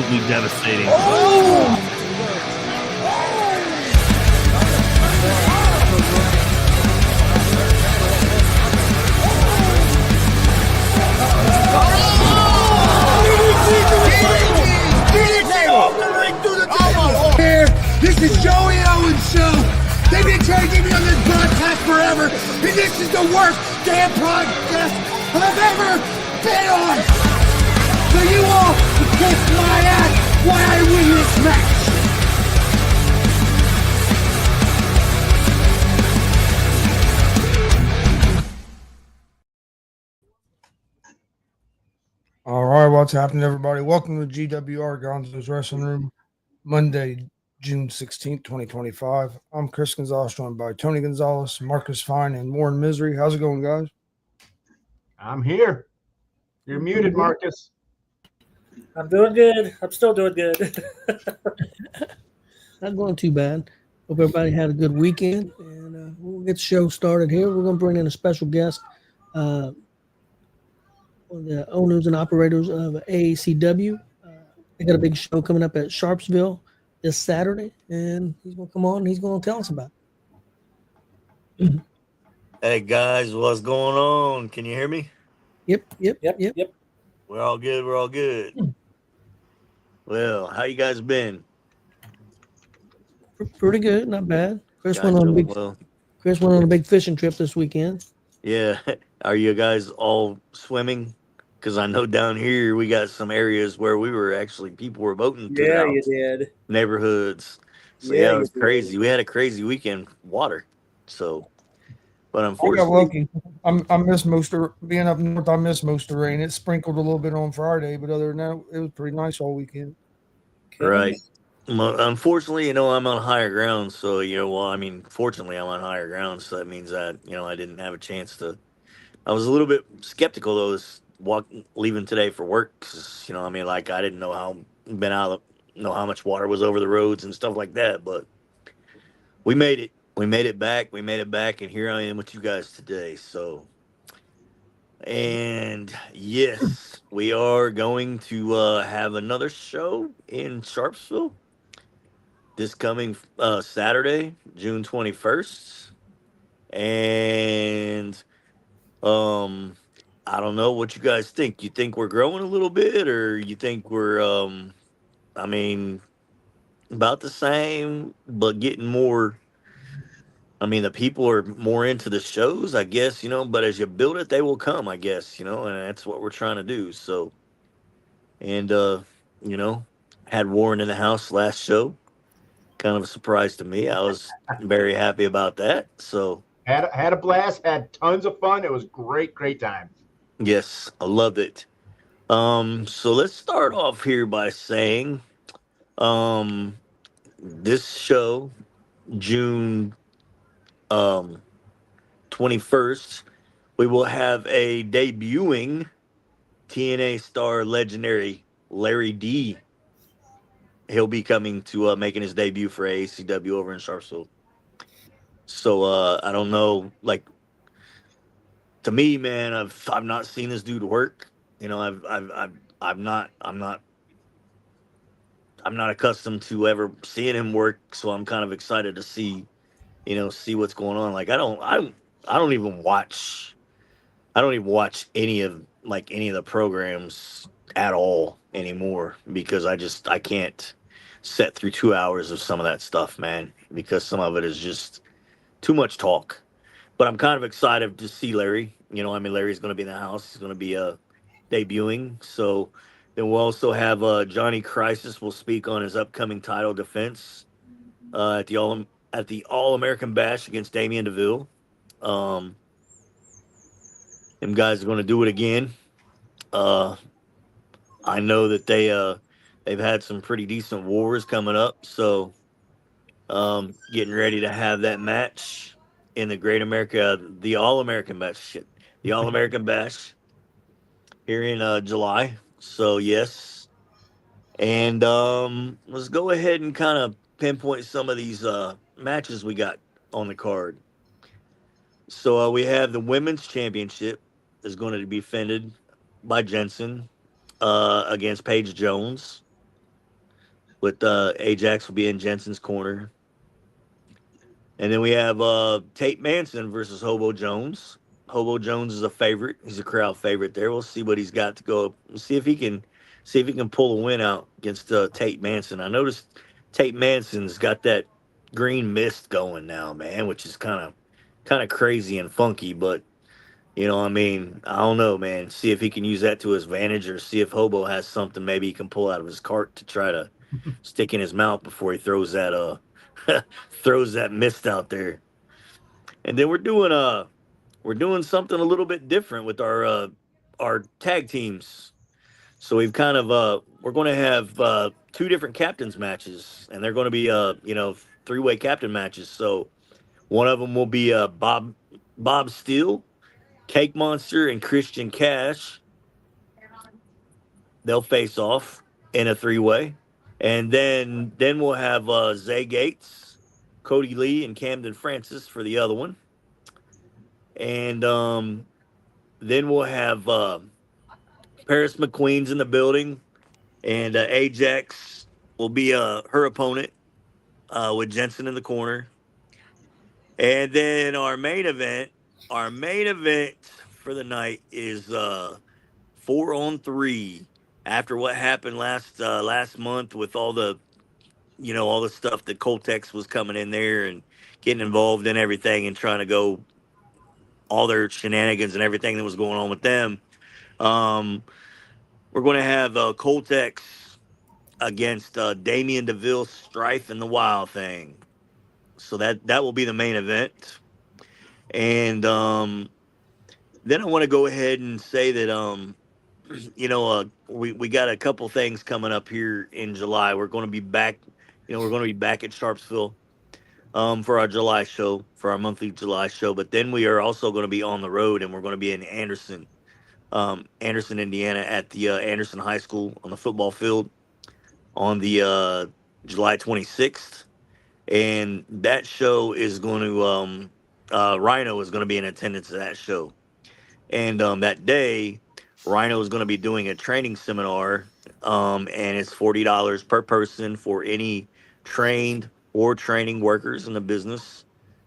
absolutely devastating. This is Joey Owens' show. They've been trying to get me on this broadcast forever, and this is the worst damn broadcast I've ever been on. So you all can kiss my ass while I win this match. All right, what's happening, everybody? Welcome to GWR Gonzo'S Wrestling Room, Monday, June 16th, 2025. I'm Chris Gonzalez, joined by Tony Gonzalez, Marcus Fine, and Warren Misery. How's it going, guys? I'm here. You're muted, Marcus. I'm doing good. I'm still doing good. Not going too bad. Hope everybody had a good weekend, and we'll get the show started here. We're going to bring in a special guest, one of the owners and operators of AACW. They got a big show coming up at Sharpsville this Saturday, and he's going to come on and he's going to tell us about it. Hey guys, what's going on? Can you hear me? Yep. We're all good. We're all good. Well, how you guys been? Pretty good, not bad. Chris Guys went on doing a big fishing trip this weekend. Yeah. Are you guys all swimming? Because I know down here we got some areas where people were boating through Yeah, the you did. neighborhoods. So Yeah, yeah, it you was did. crazy. We had a crazy weekend water. So, but I got unfortunately, lucky. I missed most of being up north. I missed most of the rain. It sprinkled a little bit on Friday, but other than that, it was pretty nice all weekend. Okay. right. Unfortunately, I'm on higher ground. So, fortunately, I'm on higher ground. So that means that, I didn't have a chance to. I was a little bit skeptical, though, leaving today for work. 'Cause, I didn't know how much water was over the roads and stuff like that. But we made it. We made it back. And here I am with you guys today. So, and yes, we are going to have another show in Sharpsville this coming Saturday, June 21st. And I don't know what you guys think. You think we're growing a little bit, or you think we're about the same, but getting more. The people are more into the shows, I guess, but as you build it, they will come, I guess, and that's what we're trying to do. So, and, had Warren in the house last show. Kind of a surprise to me. I was very happy about that. So, Had a blast, had tons of fun. It was great time. yes, I loved it. So let's start off here by saying, this show, June 21st, we will have a debuting TNA star legendary Larry D. He'll be coming to making his debut for AACW over in Sharpsville. So I don't know, to me, man, I've not seen this dude work. I'm not accustomed to ever seeing him work, so I'm kind of excited to see what's going on. I don't even watch any of the programs at all anymore, because I can't sit through 2 hours of some of that stuff, man, because some of it is just too much talk. But I'm kind of excited to see Larry. Larry's going to be in the house. He's going to be debuting. So then we'll also have Johnny Crisis will speak on his upcoming title defense at the All American Bash against Damian DeVille. Them guys are going to do it again. I know that they've had some pretty decent wars coming up, so getting ready to have that match in the All American Bash, here in July. So yes, and let's go ahead and kind of pinpoint some of these matches we got on the card. So we have the women's championship is going to be defended by Jensen against Paige Jones. with Ajax will be in Jensen's corner. And then we have Tate Manson versus Hobo Jones. Hobo Jones is a favorite. He's a crowd favorite there. We'll see what he's got to go. We'll see if he can pull a win out against Tate Manson. I noticed Tate Manson's got that green mist going now, man, which is kind of crazy and funky. But I mean, I don't know, man. See if he can use that to his advantage, or see if Hobo has something maybe he can pull out of his cart to try to stick in his mouth before he throws that throws that mist out there. And then we're doing something a little bit different with our tag teams. So we're going to have two different captains matches, and they're going to be three-way captain matches. So one of them will be Bob Steele, Cake Monster, and Christian Cash. They'll face off in a three-way. And then we'll have Zay Gates, Cody Lee, and Camden Francis for the other one. And then we'll have Paris McQueen's in the building, and Ajax will be her opponent with Jensen in the corner. And then our main event for the night is 4-on-3. After what happened last month with all the stuff that Coltex was coming in there and getting involved in everything and trying to go all their shenanigans and everything that was going on with them. We're going to have Coltex against Damian DeVille, Strife, and the Wild Thing. So that will be the main event. And then I want to go ahead and say that we got a couple things coming up here in July. We're going to be back. We're going to be back at Sharpsville for our July show, for our monthly July show. But then we are also going to be on the road, and we're going to be in Anderson, Indiana, at the Anderson High School on the football field on the July 26th. And that show is going to Rhino is going to be in attendance at that show. And that day, Rhino is going to be doing a training seminar, and it's $40 per person for any trained or training workers in the business.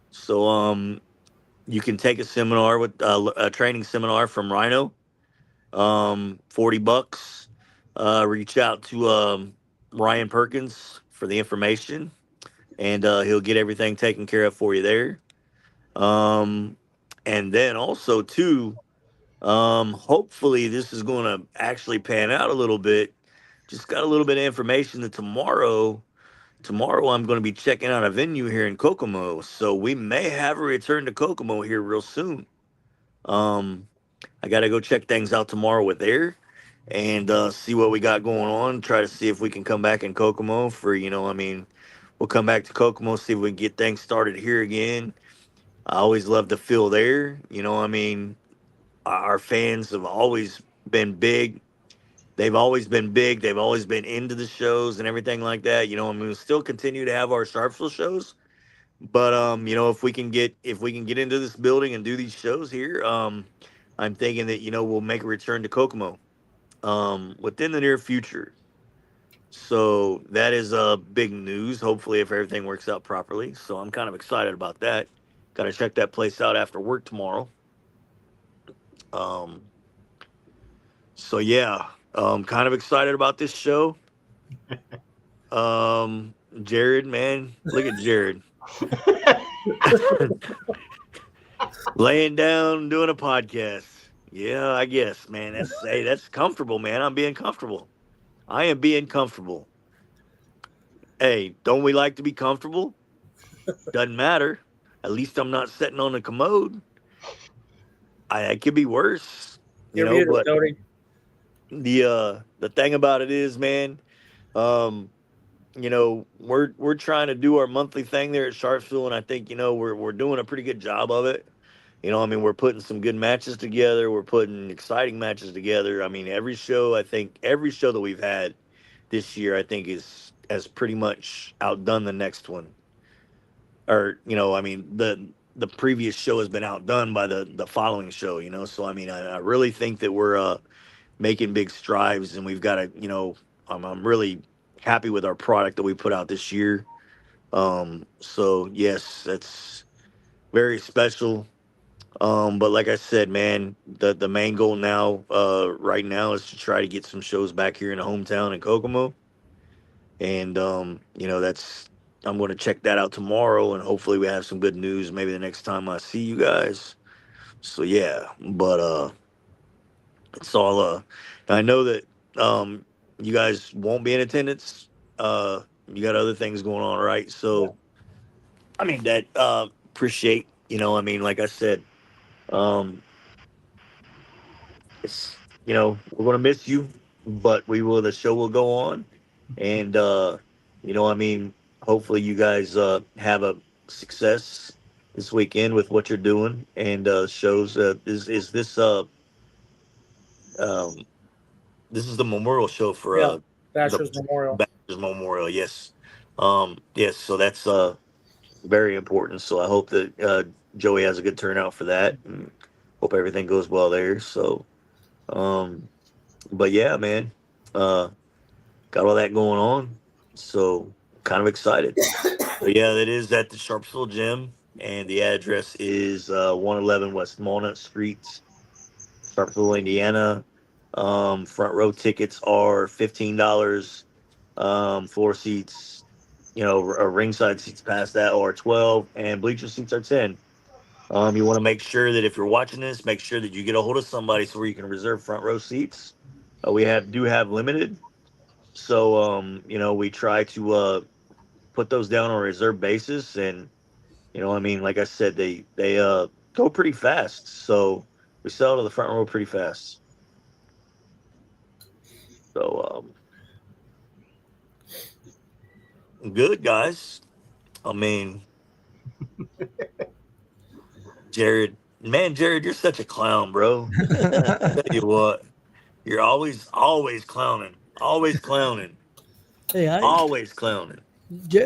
So you can take a seminar with a training seminar from Rhino, $40. Reach out to Ryan Perkins for the information, and he'll get everything taken care of for you there. And then also too, hopefully this is going to actually pan out a little bit. Just got a little bit of information that tomorrow I'm going to be checking out a venue here in Kokomo. So we may have a return to Kokomo here real soon. I got to go check things out tomorrow with Air and see what we got going on. Try to see if we can come back in Kokomo for, we'll come back to Kokomo, see if we can get things started here again. I always love to feel there. Our fans have always been big. They've always been big. They've always been into the shows and everything like that. We'll still continue to have our Sharpsville shows. But if we can get into this building and do these shows here, I'm thinking that we'll make a return to Kokomo within the near future. So that is big news. Hopefully, if everything works out properly. So I'm kind of excited about that. Got to check that place out after work tomorrow. So yeah, kind of excited about this show. Jared, man, look at Jared. Laying down, doing a podcast. Yeah, I guess, man. That's comfortable, man. I'm being comfortable. I am being comfortable. Hey, don't we like to be comfortable? Doesn't matter. At least I'm not sitting on a commode. It could be worse, You're muted, but Tony. the thing about it is, man, we're trying to do our monthly thing there at Sharpsville, and I think we're doing a pretty good job of it. We're putting some good matches together. We're putting exciting matches together. Every show that we've had this year, I think has pretty much outdone the next one. Or the previous show has been outdone by the following show. So I really think that we're making big strides, and we've got to I'm really happy with our product that we put out this year. So yes, that's very special. But like I said, man, the main goal now, right now, is to try to get some shows back here in the hometown in Kokomo, and that's I'm going to check that out tomorrow, and hopefully we have some good news maybe the next time I see you guys. So yeah, but it's all I know that you guys won't be in attendance. You got other things going on, right? So I mean that appreciate, I mean, like I said, um it's, we're gonna miss you, but the show will go on, and I mean, hopefully you guys have a success this weekend with what you're doing, and shows is this um this is the memorial show for Yeah, the Basher's Memorial. Baptist Memorial, yes. Yes, so that's very important. So I hope that Joey has a good turnout for that, and hope everything goes well there. So um but yeah, man, uh got all that going on, so kind of excited. So yeah, that is at the Sharpsville Gym, and the address is 111 West Walnut Street, Sharpsville, Indiana. Front row tickets are $15. Floor seats, ringside seats past that are 12, and bleacher seats are 10. You want to make sure that if you're watching this, make sure that you get a hold of somebody so where you can reserve front row seats. We do have limited, so we try to put those down on a reserve basis, and I mean, like I said, they go pretty fast, so we sell to the front row pretty fast. So good guys. I mean, Jared, man, Jared, you're such a clown, bro. Tell you what, you're always clowning, always clowning, Hey, always clowning.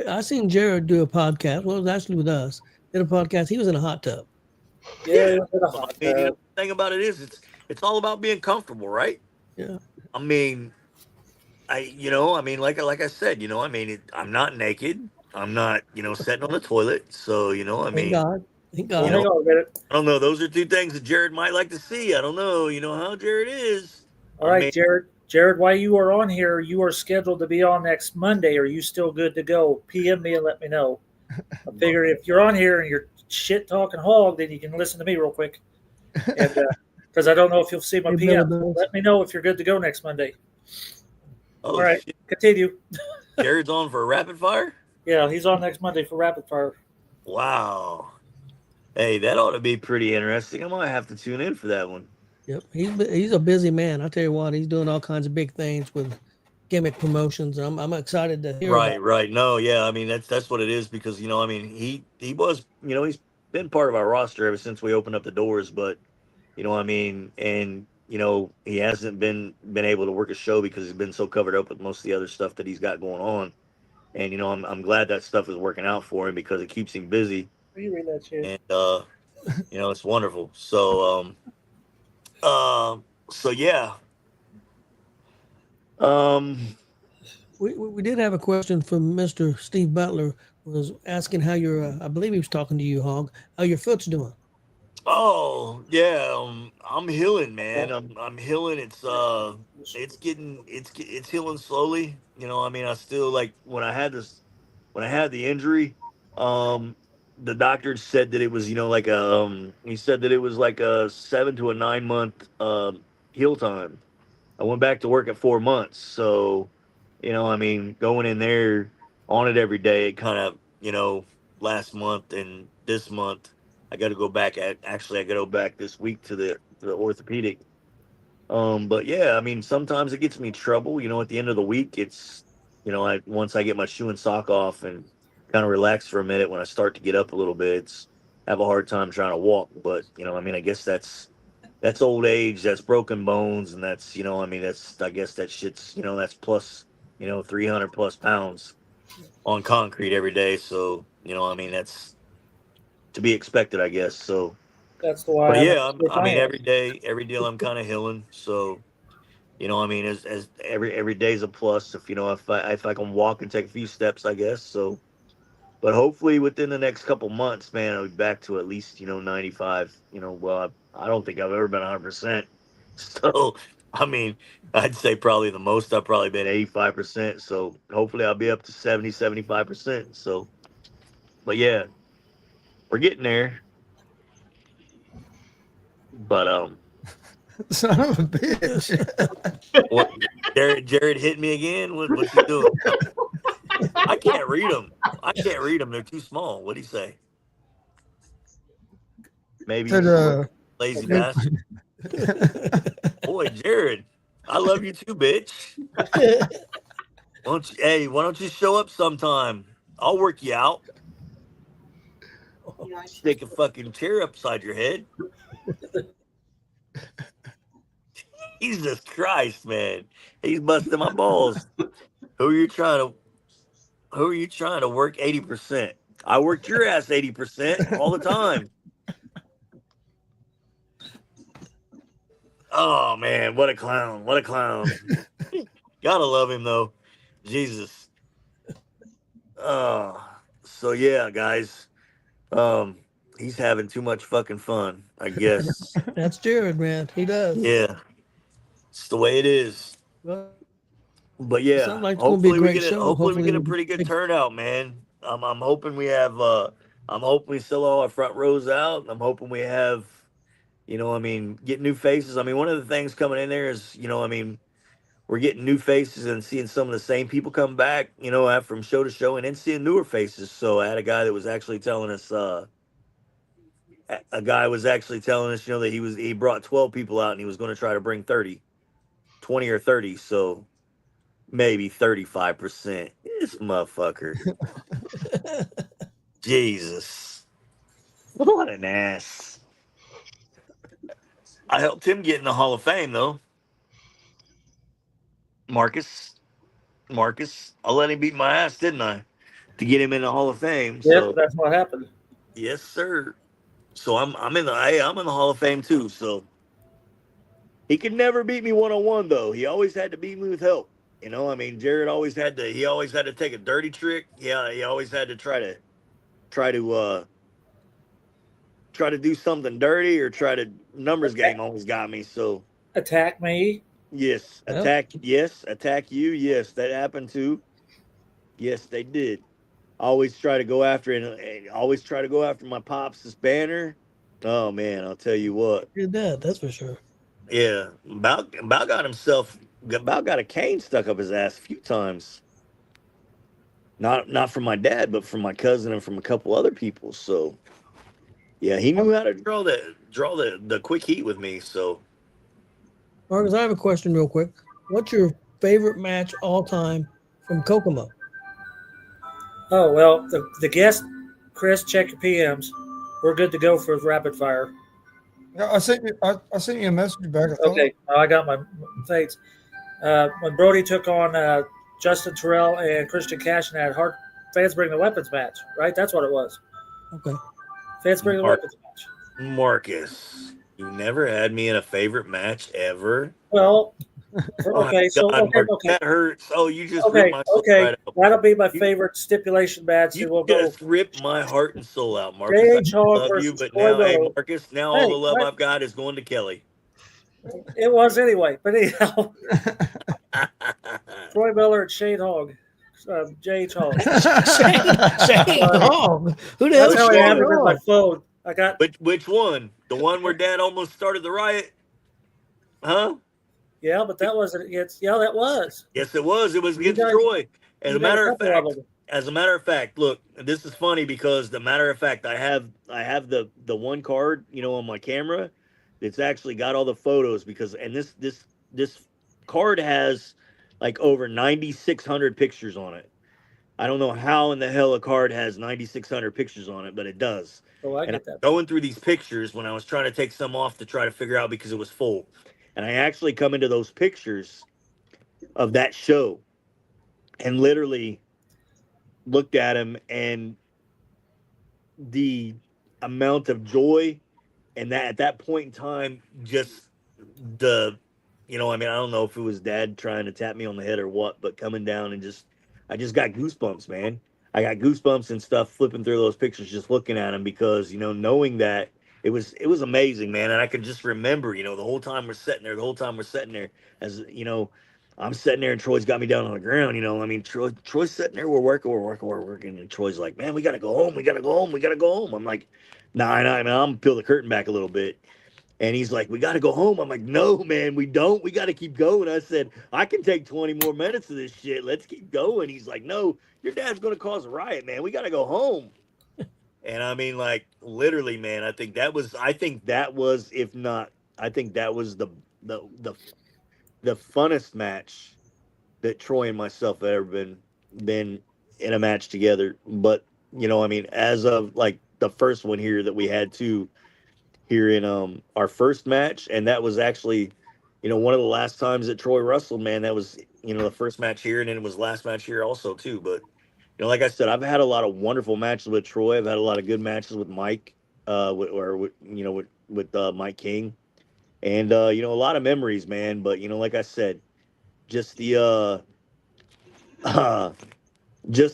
I seen Jared do a podcast. Well, it was actually with us. Did a podcast. He was in a hot tub. Yeah, I mean, the thing about it is, it's all about being comfortable, right? Yeah. I mean, I mean, like I said, I mean, I'm not naked. I'm not, sitting on the toilet. So, I Thank mean, God. Thank God. hang on a minute. I don't know. Those are two things that Jared might like to see. I don't know. You know how Jared is. All I right, mean, Jared. Jared, while you are on here, you are scheduled to be on next Monday. Are you still good to go? PM me and let me know. I figure if you're on here and you're shit talking hog, then you can listen to me real quick. And because I don't know if you'll see my Hey, PM. Billy Bills. Let me know if you're good to go next Monday. oh, All right, shit. continue. Jared's on for a rapid fire? Yeah, he's on next Monday for rapid fire. Wow. Hey, that ought to be pretty interesting. I might have to tune in for that one. Yep. He's a busy man. I tell you what, he's doing all kinds of big things with gimmick promotions. I'm excited to hear about it. Right. No, yeah. I mean, that's what it is, because, I mean, he was, he's been part of our roster ever since we opened up the doors, but, I mean, and, he hasn't been able to work a show because he's been so covered up with most of the other stuff that he's got going on. And, I'm glad that stuff is working out for him because it keeps him busy. You read that shit. And, it's wonderful. So, so yeah. We did have a question from Mr. Steve Butler, was asking how your I believe he was talking to you, Hog, how your foot's doing. Oh yeah, I'm healing, man. I'm healing. It's healing slowly. I mean, I still, like, when I had the injury, the doctor said that it was, like he said that it was like a 7 to 9 month heal time. I went back to work at 4 months, so I mean, going in there on it every day, it kind of, last month and this month, I got to go back. Actually, I got to go back this week to the orthopedic. But yeah, I mean, sometimes it gets me in trouble. At the end of the week, it's, once I get my shoe and sock off and kind of relax for a minute, when I start to get up a little bit, I have a hard time trying to walk. But I mean, I guess that's old age, that's broken bones, and that's, I mean, I guess that shit's, that's plus, 300 plus pounds on concrete every day. So, I mean, that's to be expected, I guess. So, That's the why. but yeah, I mean, every day I'm kind of healing. So, You know, I mean, as every day's a plus. If I can walk and take a few steps, I guess. So, but hopefully within the next couple months, man, I'll be back to at least 95. Well, I don't think I've ever been 100%. So, I mean, I'd say probably the most I've probably been 85%. So hopefully I'll be up to 70, 75%. So, but yeah, we're getting there. But Son of a bitch. what? Jared hit me again. What's he doing? I can't read them. They're too small. What'd he say? Maybe Said, lazy bastard. Boy, Jared, I love you too, bitch. Why don't you show up sometime? I'll work you out. Stick a fucking chair upside your head. Jesus Christ, man. He's busting my balls. Who are you trying to work 80%? I worked your ass 80% all the time. Oh man, what a clown. What a clown. Gotta love him though. Jesus. So yeah, guys. He's having too much fucking fun, I guess. That's Jared, man. He does. Yeah. It's the way it is. Well, But yeah, sounds like it's gonna be a great show. hopefully we get a we'll pretty good take- turnout, man. I'm hoping we have I'm hoping we sell all our front rows out. I'm hoping we have get new faces. I mean, one of the things coming in there is, we're getting new faces and seeing some of the same people come back, from show to show, and then seeing newer faces. So I had a guy that was actually telling us that he brought 12 people out and he was going to try to bring 20 or 30. So maybe 35%. This motherfucker. Jesus. What an ass. I helped him get in the Hall of Fame, though. Marcus. I let him beat my ass, didn't I? To get him in the Hall of Fame. Yeah, So, that's what happened. yes, sir. So I'm in the Hall of Fame too. So he could never beat me 1-on-1 though. He always had to beat me with help. Jared always had to take a dirty trick. Yeah, he always had to try to do something dirty or try to numbers game always got me. So Attack me. yes, Well. attack you. Yes, that happened too. Yes, they did. Always try to go after it, and always try to go after my pops' banner. Oh man, I'll tell you what. Did that, that's for sure. Yeah, Bow got a cane stuck up his ass a few times. Not from my dad, but from my cousin and from a couple other people. So yeah, he knew how to draw the quick heat with me. So Marcus, I have a question real quick. What's your favorite match all time from Kokomo? Oh, well, the guest, Chris, check your PMs. We're good to go for rapid fire. Yeah, I sent you a message back. Okay, I got my fates. When Brody took on Justin Terrell and Christian Cash in that hard fans bring the weapons match, right? That's what it was. Okay. Fans bring the weapons match. Marcus, you never had me in a favorite match ever. Well, Oh, okay, so God, okay, Marcus, okay. that hurts. Oh, you just Okay, ripped my soul okay. right out. That'll be my favorite stipulation match. You We'll go. just ripped my heart and soul out, Marcus. J.H. I Hogg love you, versus but Troy now, hey, Miller. Marcus, now Hey, all the love what? I've got is going to Kelly. It was anyway, but anyhow, Troy Miller and Shane Hogg, J.H. Hogg. Shane Hogg. Who the hell That's is how I Shane have it in my Hogg? phone. I got Which one? The one where Dad almost started the riot? Huh? yeah, but that wasn't against. Yeah, that was. Yes, it was. It was You against guys- Troy. you made a couple of As a matter of fact, look, this is funny because I have the one card, on my camera that's actually got all the photos and this card has like over 9,600 pictures on it. I don't know how in the hell a card has 9,600 pictures on it, but it does. Oh, I And get I'm that. going through these pictures when I was trying to take some off to try to figure out because it was full. And I actually come into those pictures of that show and literally looked at him, and the amount of joy and that at that point in time, just the you know, I mean, I don't know if it was Dad trying to tap me on the head or what, but coming down and I just got goosebumps, man. I got goosebumps and stuff flipping through those pictures, just looking at them because, you know, knowing that it was amazing, man. And I could just remember, you know, the whole time we're sitting there, as you know, I'm sitting there and Troy's got me down on the ground, you know. I mean, Troy's sitting there, we're working, and Troy's like, man, we gotta go home, we gotta go home, we gotta go home. I'm like, nah, I mean, I'm gonna peel the curtain back a little bit. And he's like, we got to go home. I'm like, no, man, we don't. We got to keep going. I said, I can take 20 more minutes of this shit. Let's keep going. He's like, no, your dad's going to cause a riot, man. We got to go home. And I mean, like, literally, man, I think that was, if not, I think that was the funnest match that Troy and myself have ever been in a match together. But, you know, I mean, as of like the first one here that we had too, here in our first match, and that was actually, you know, one of the last times that Troy wrestled, man. That was, you know, the first match here, and then it was last match here also too. But, you know, like I said, I've had a lot of wonderful matches with Troy. I've had a lot of good matches with Mike, with Mike King, and you know, a lot of memories, man. But, you know, like I said, just just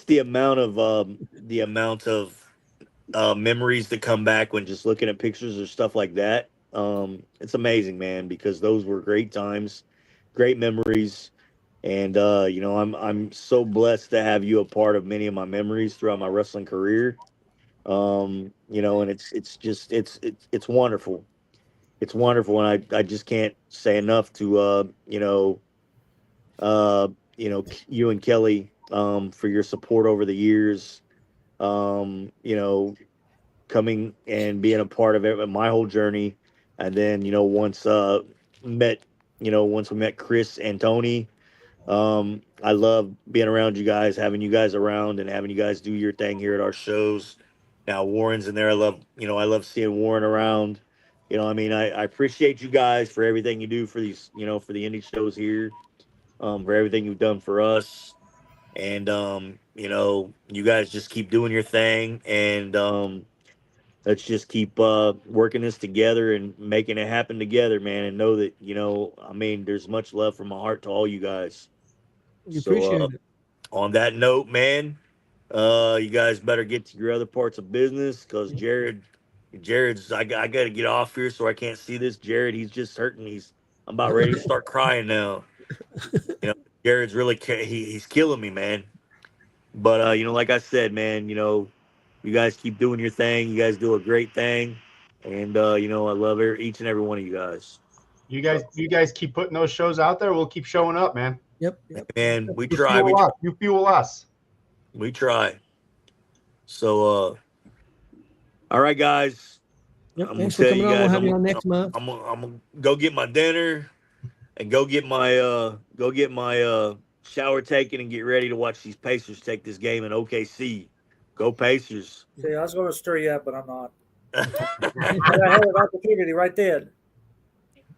the amount of memories that come back when just looking at pictures or stuff like that. It's amazing, man, because those were great times, great memories. And you know, I'm so blessed to have you a part of many of my memories throughout my wrestling career. You know, and it's wonderful. It's wonderful, and I just can't say enough to you and Kelly for your support over the years. You know, coming and being a part of it, my whole journey. And then, you know, once we met Chris and Tony, I love being around you guys, having you guys around and having you guys do your thing here at our shows. Now Warren's in there. I love seeing Warren around. You know, I mean, I appreciate you guys for everything you do for these, you know, for the indie shows here, for everything you've done for us. And, you know, you guys just keep doing your thing. And, let's just keep working this together and making it happen together, man. And know that, you know, I mean, there's much love from my heart to all you guys. We appreciate it. On that note, man, you guys better get to your other parts of business because I got to get off here so I can't see this. Jared, he's just hurting. I'm about ready to start crying now. You know, Jared's really, he's killing me, man. But, you know, like I said, man, you know, you guys keep doing your thing. You guys do a great thing. And, you know, I love each and every one of you guys. You guys keep putting those shows out there. We'll keep showing up, man. Yep. And we You try. fuel us. You fuel us. We try. So, all right, guys. Yep. I'm Thanks gonna for tell coming you on. guys, We'll have you on next month. I'm gonna go get my dinner and go get my shower taken and get ready to watch these Pacers take this game in OKC. Go Pacers. See, I was going to stir you up, but I'm not. I had an opportunity right then.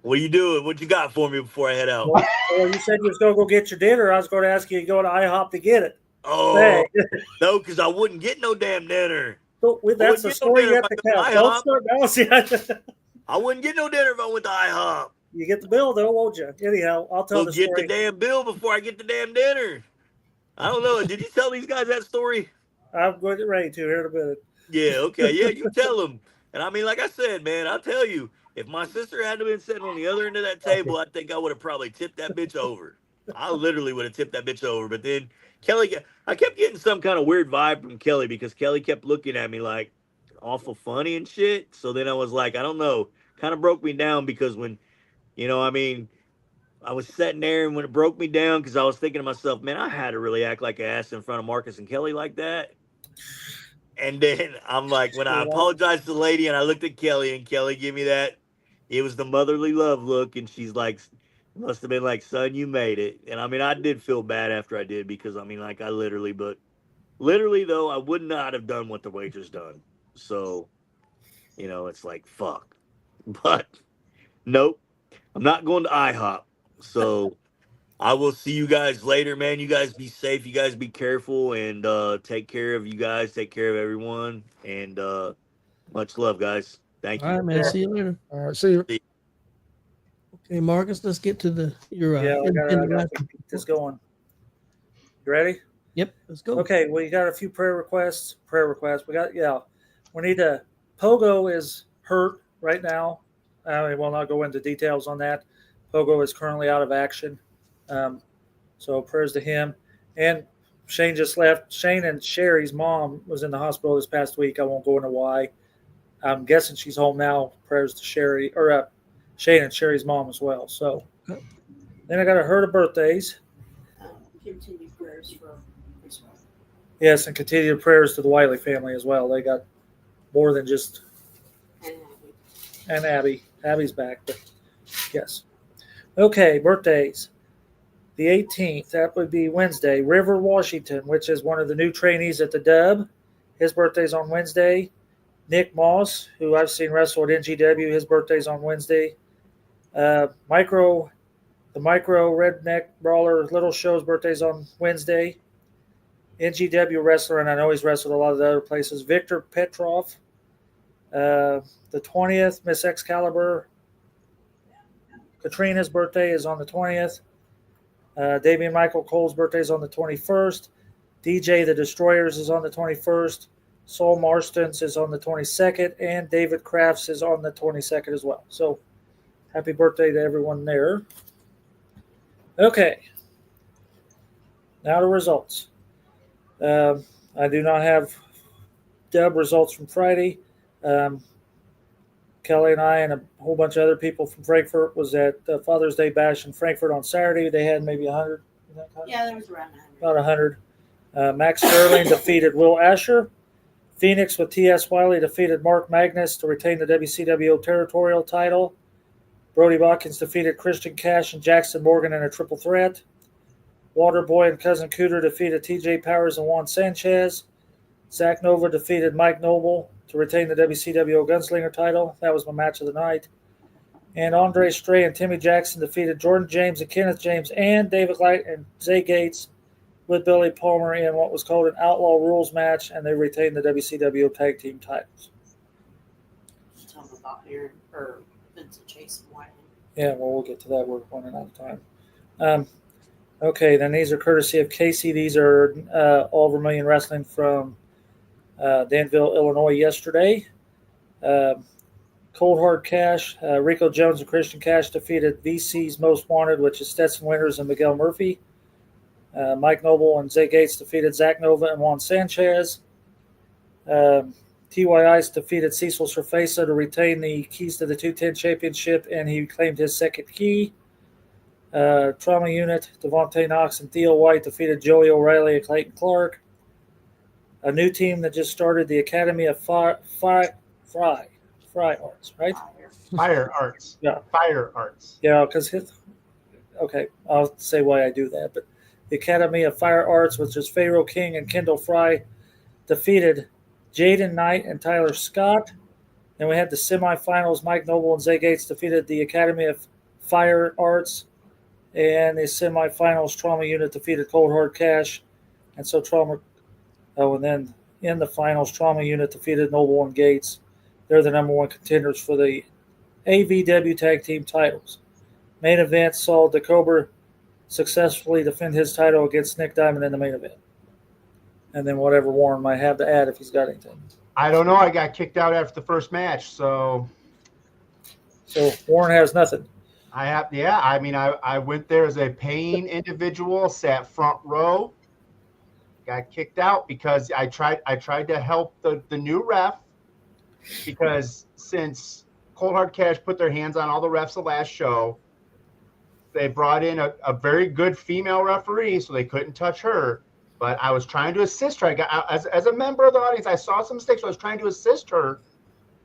What are you doing? What you got for me before I head out? Well, you said you was going to go get your dinner. I was going to ask you to go to IHOP to get it. Oh, Hey. no, because I wouldn't get no damn dinner. So, that's the story you have to tell. Don't start now. See, I wouldn't get no dinner if I went to IHOP. you get the bill, though, won't you? Anyhow, I'll tell Go the story. get the damn bill before I get the damn dinner. I don't know. Did you tell these guys that story? I'm going to get ready to here in a minute. Yeah, okay. Yeah, you tell them. And I mean, like I said, man, I'll tell you, if my sister had been sitting on the other end of that table, I think I would have probably tipped that bitch over. I literally would have tipped that bitch over. But then I kept getting some kind of weird vibe from Kelly because Kelly kept looking at me like awful funny and shit. So then I was like, I don't know, kind of broke me down because when, you know, I mean, I was sitting there and when it broke me down because I was thinking to myself, man, I had to really act like an ass in front of Marcus and Kelly like that. And then I'm like, when I apologized to the lady and I looked at Kelly and Kelly gave me that, it was the motherly love look. And she's like, must have been like, son, you made it. And I mean, I did feel bad after I did because I mean, like literally though, I would not have done what the waitress done. So, you know, it's like, fuck. But nope, I'm not going to IHOP. So I will see you guys later, man. You guys be safe. You guys be careful and take care of you guys. Take care of everyone. And much love, guys. Thank you. All right, man. See you later. All right, see you. Okay, Marcus, let's get to your Yeah, I got independent to keep this going. You ready? Yep, let's go. Okay, well, you got a few prayer requests. We need to. Pogo is hurt right now. I will not go into details on that. Pogo is currently out of action. So prayers to him. And Shane just left. Shane and Sherry's mom was in the hospital this past week. I won't go into why. I'm guessing she's home now. Prayers to Sherry or Shane and Sherry's mom as well. So then I got a herd of birthdays. Continued prayers for Christmas. Yes, and continued prayers to the Wiley family as well. They got more than just and Abby. Abby's back, but yes. Okay, birthdays. The 18th, that would be Wednesday. River Washington, which is one of the new trainees at the Dub. His birthday's on Wednesday. Nick Moss, who I've seen wrestle at NGW, his birthday's on Wednesday. The Micro Redneck Brawler Little Show's birthday's on Wednesday. NGW wrestler, and I know he's wrestled a lot of the other places. Victor Petrov. The 20th, Miss Excalibur. Katrina's birthday is on the 20th. Damian Michael Cole's birthday is on the 21st. DJ the Destroyers is on the 21st. Saul Marston's is on the 22nd. And David Crafts is on the 22nd as well. So happy birthday to everyone there. Okay. Now the results. I do not have Dub results from Friday. Kelly and I and a whole bunch of other people from Frankfurt was at Father's Day Bash in Frankfurt on Saturday. They had maybe 100. Yeah, there was around 100. About 100. Max Sterling defeated Will Asher. Phoenix with T.S. Wiley defeated Mark Magnus to retain the WCWO territorial title. Brody Watkins defeated Christian Cash and Jackson Morgan in a triple threat. Waterboy and Cousin Cooter defeated T.J. Powers and Juan Sanchez. Zach Nova defeated Mike Noble to retain the WCWO Gunslinger title. That was my match of the night. And Andre Stray and Timmy Jackson defeated Jordan James and Kenneth James and David Light and Zay Gates with Billy Palmer in what was called an Outlaw Rules match, and they retained the WCWO Tag Team titles. Tell them about Aaron or Vincent Chase and Wiley. Yeah, well, we'll get to that. We're running out of time. Okay, then these are courtesy of Casey. These are all Vermilion Wrestling from Danville, Illinois yesterday. Cold Hard Cash, Rico Jones and Christian Cash defeated VC's Most Wanted, which is Stetson Winters and Miguel Murphy. Mike Noble and Zay Gates defeated Zach Nova and Juan Sanchez. T.Y. Ice defeated Cecil Cerveza to retain the keys to the 210 championship, and he claimed his second key. Trauma Unit, Devontae Knox and Theo White defeated Joey O'Reilly and Clayton Clark. A new team that just started, the Academy of Fry Arts, right? Fire Arts. Yeah. Fire Arts. Yeah, because okay, I'll say why I do that. But the Academy of Fire Arts, which is Pharaoh King and Kendall Fry, defeated Jaden Knight and Tyler Scott. Then we had the semifinals. Mike Noble and Zay Gates defeated the Academy of Fire Arts. And the semifinals, Trauma Unit defeated Cold Hard Cash. And so and then in the finals, Trauma Unit defeated Noble and Gates. They're the number one contenders for the AVW Tag Team titles. Main event saw the Cobra successfully defend his title against Nick Diamond in the main event. And then whatever Warren might have to add if he's got anything. I don't know. I got kicked out after the first match, so Warren has nothing. I went there as a paying individual, sat front row, got kicked out because I tried to help the new ref, because since Cold Hard Cash put their hands on all the refs the last show, they brought in a very good female referee, so they couldn't touch her. But I was trying to assist her. As a member of the audience, I saw some mistakes. So I was trying to assist her,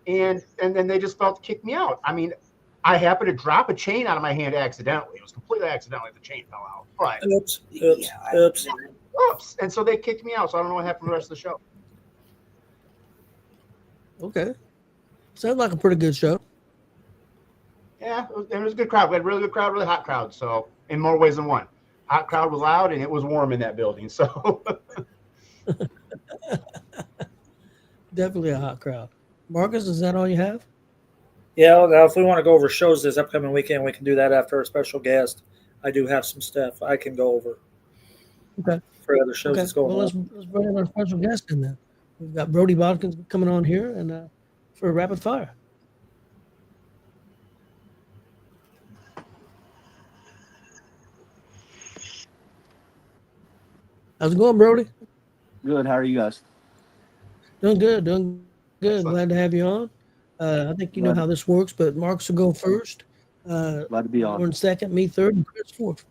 and then they just felt to kick me out. I mean, I happened to drop a chain out of my hand accidentally. It was completely accidentally. The chain fell out. But oops. And so they kicked me out. So I don't know what happened for the rest of the show. Okay. Sounds like a pretty good show. Yeah, it was a good crowd. We had a really good crowd, really hot crowd. So in more ways than one. Hot crowd was loud, and it was warm in that building. So Definitely a hot crowd. Marcus, is that all you have? Yeah, now if we want to go over shows this upcoming weekend, we can do that after a special guest. I do have some stuff I can go over Okay. for other shows Okay. that's going Well, on. let's bring in our special guest in then. We've got Brody Bodkins coming on here and for a rapid fire. How's it going, Brody? Good. How are you guys? Doing good. Doing good. Excellent. Glad to have you on. I think you know how this works, but Marcus will go first. Glad to be on. Warren second, me third, and Chris fourth.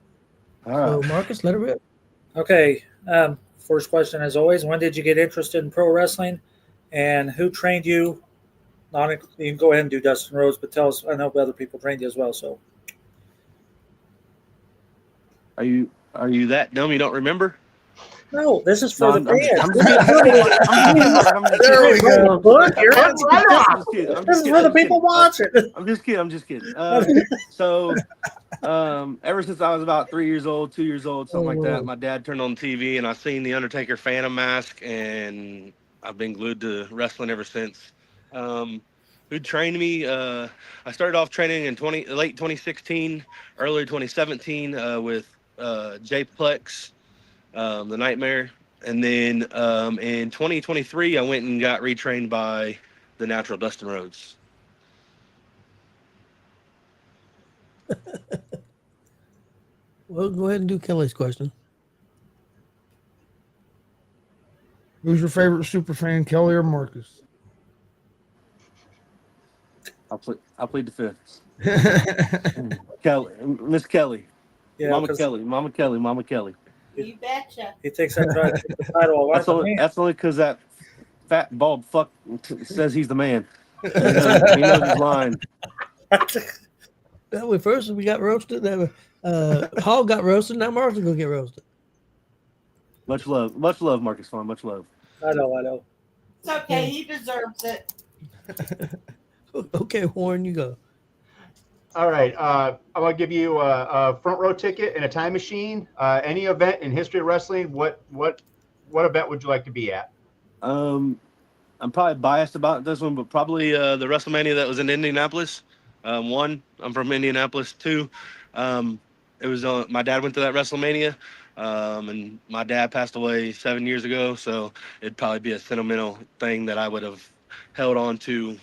All right. So, Marcus, let it rip. Okay. First question, as always, when did you get interested in pro wrestling, and who trained you? You can go ahead and do Dustin Rhodes, but tell us. I know other people trained you as well. So, Are you that dumb you don't remember? no, this is for No, the I'm fans. just There we go. Look, you're That's right on. This is for the people watching. I'm just kidding. So, ever since I was about 3 years old, 2 years old, something like that, my dad turned on TV and I seen the Undertaker Phantom mask, and I've been glued to wrestling ever since. Who trained me? I started off training in late 2016, early 2017 with Jay Plex, the Nightmare, and then in 2023 I went and got retrained by the Natural Dustin Rhodes. Well, go ahead and do Kelly's question. Who's your favorite super fan, Kelly or Marcus? I'll plead the fifth. Kelly, Miss Kelly, Yeah, Mama 'cause Kelly. You betcha. he thinks I tried to take the title away from me. That's only because that fat bald fuck says he's the man. He knows his line. Well, first we got roasted. Hall got roasted. Now Marcus is gonna get roasted. Much love, Marcus Farm. Much love. I know. It's okay. He deserves it. Okay, Warren, you go. All right. I'm gonna give you a front row ticket and a time machine. Any event in history of wrestling. What event would you like to be at? I'm probably biased about this one, but probably the WrestleMania that was in Indianapolis. One, I'm from Indianapolis. Two, it was my dad went to that WrestleMania, and my dad passed away 7 years ago, so it'd probably be a sentimental thing that I would have held on to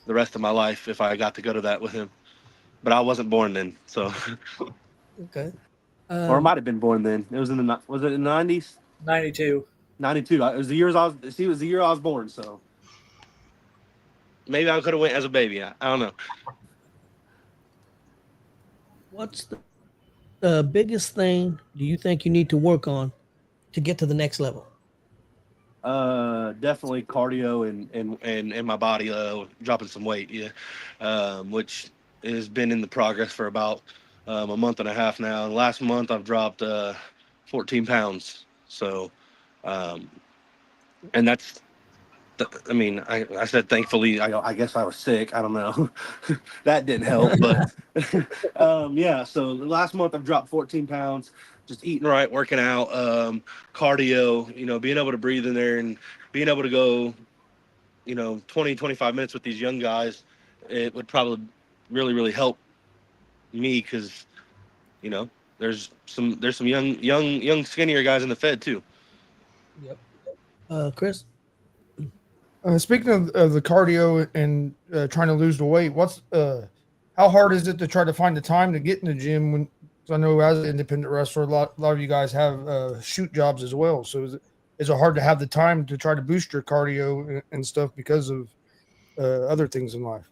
the rest of my life if I got to go to that with him. But I wasn't born then, so Okay. or I might have been born then. It was in the 90s? 92. 92. It was the year I was born, so maybe I could have went as a baby. I don't know. What's the biggest thing do you think you need to work on to get to the next level? Definitely cardio and my body dropping some weight, which has been in the progress for about a month and a half now. And last month I've dropped 14 pounds. So, and that's, I mean, I said thankfully. I guess I was sick. I don't know. That didn't help, but yeah. So last month I've dropped 14 pounds. Just eating right, working out, cardio. Being able to breathe in there and being able to go, 20, 25 minutes with these young guys. It would probably really, really help me because, there's some young skinnier guys in the Fed too. Yep. Chris? Speaking of the cardio and trying to lose the weight, how hard is it to try to find the time to get in the gym? When I know as an independent wrestler, a lot of you guys have shoot jobs as well. So is it hard to have the time to try to boost your cardio and stuff because of other things in life?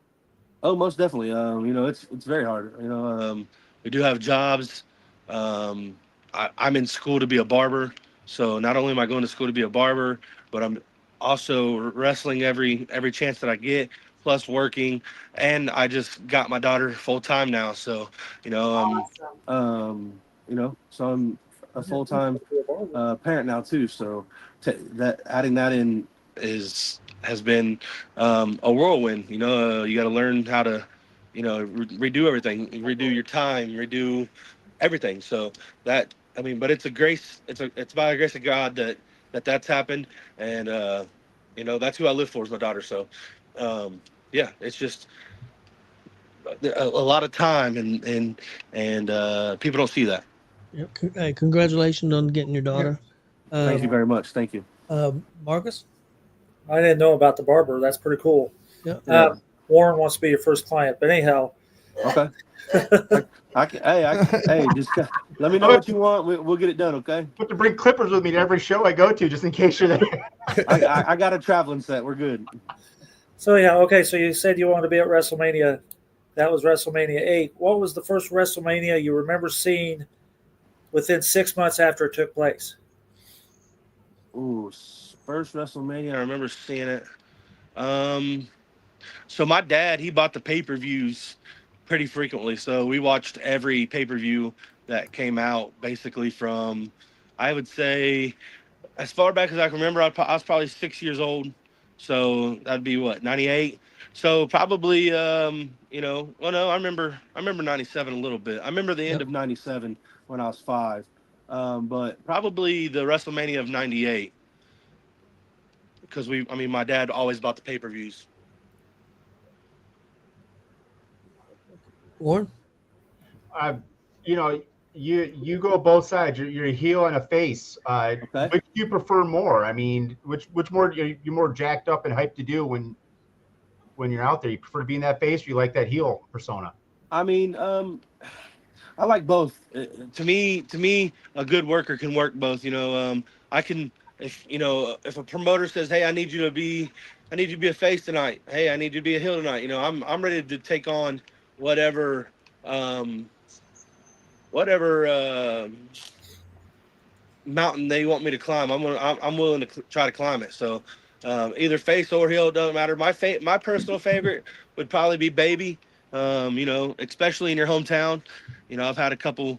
Oh, most definitely. It's very hard. We do have jobs. I'm in school to be a barber. So not only am I going to school to be a barber, but I'm also wrestling every chance that I get, plus working. And I just got my daughter full time now. So, Awesome. so I'm a full time parent now too. So that adding that in has been a whirlwind. You got to learn how to, redo everything, redo your time, redo everything. So but it's a grace. It's by the grace of God that's happened, and that's who I live for is my daughter. So, yeah, it's just a lot of time, and people don't see that. Yep. Hey, congratulations on getting your daughter. Thank you very much. Thank you. Marcus. I didn't know about the barber. That's pretty cool. Yeah. Yeah. Warren wants to be your first client, but anyhow. Okay. Hey, just let me know what you want. We'll get it done. Okay. I have to bring clippers with me to every show I go to, just in case you're there. I got a traveling set. We're good. So yeah, okay. So you said you wanted to be at WrestleMania. That was WrestleMania 8. What was the first WrestleMania you remember seeing within 6 months after it took place? Ooh, first WrestleMania. I remember seeing it. So my dad, he bought the pay-per-views pretty frequently. So we watched every pay-per-view that came out, basically from, I would say, as far back as I can remember. I was probably 6 years old. So that'd be what, 98. So probably, well, no, I remember 97 a little bit. I remember the end of 97 when I was 5. But probably the WrestleMania of 98. Because my dad always bought the pay-per-views. Warren. You go both sides. You're a heel and a face. Okay. Which do you prefer more? I mean, which more you're more jacked up and hyped to do when you're out there? You prefer to be in that face, or you like that heel persona? I mean, I like both. To me, a good worker can work both. I can, if a promoter says, "Hey, I need you to be a face tonight. Hey, I need you to be a heel tonight." I'm ready to take on whatever, mountain they want me to climb. I'm willing to try to climb it. So, either face or heel, it doesn't matter. My personal favorite would probably be Baby. Especially in your hometown. I've had a couple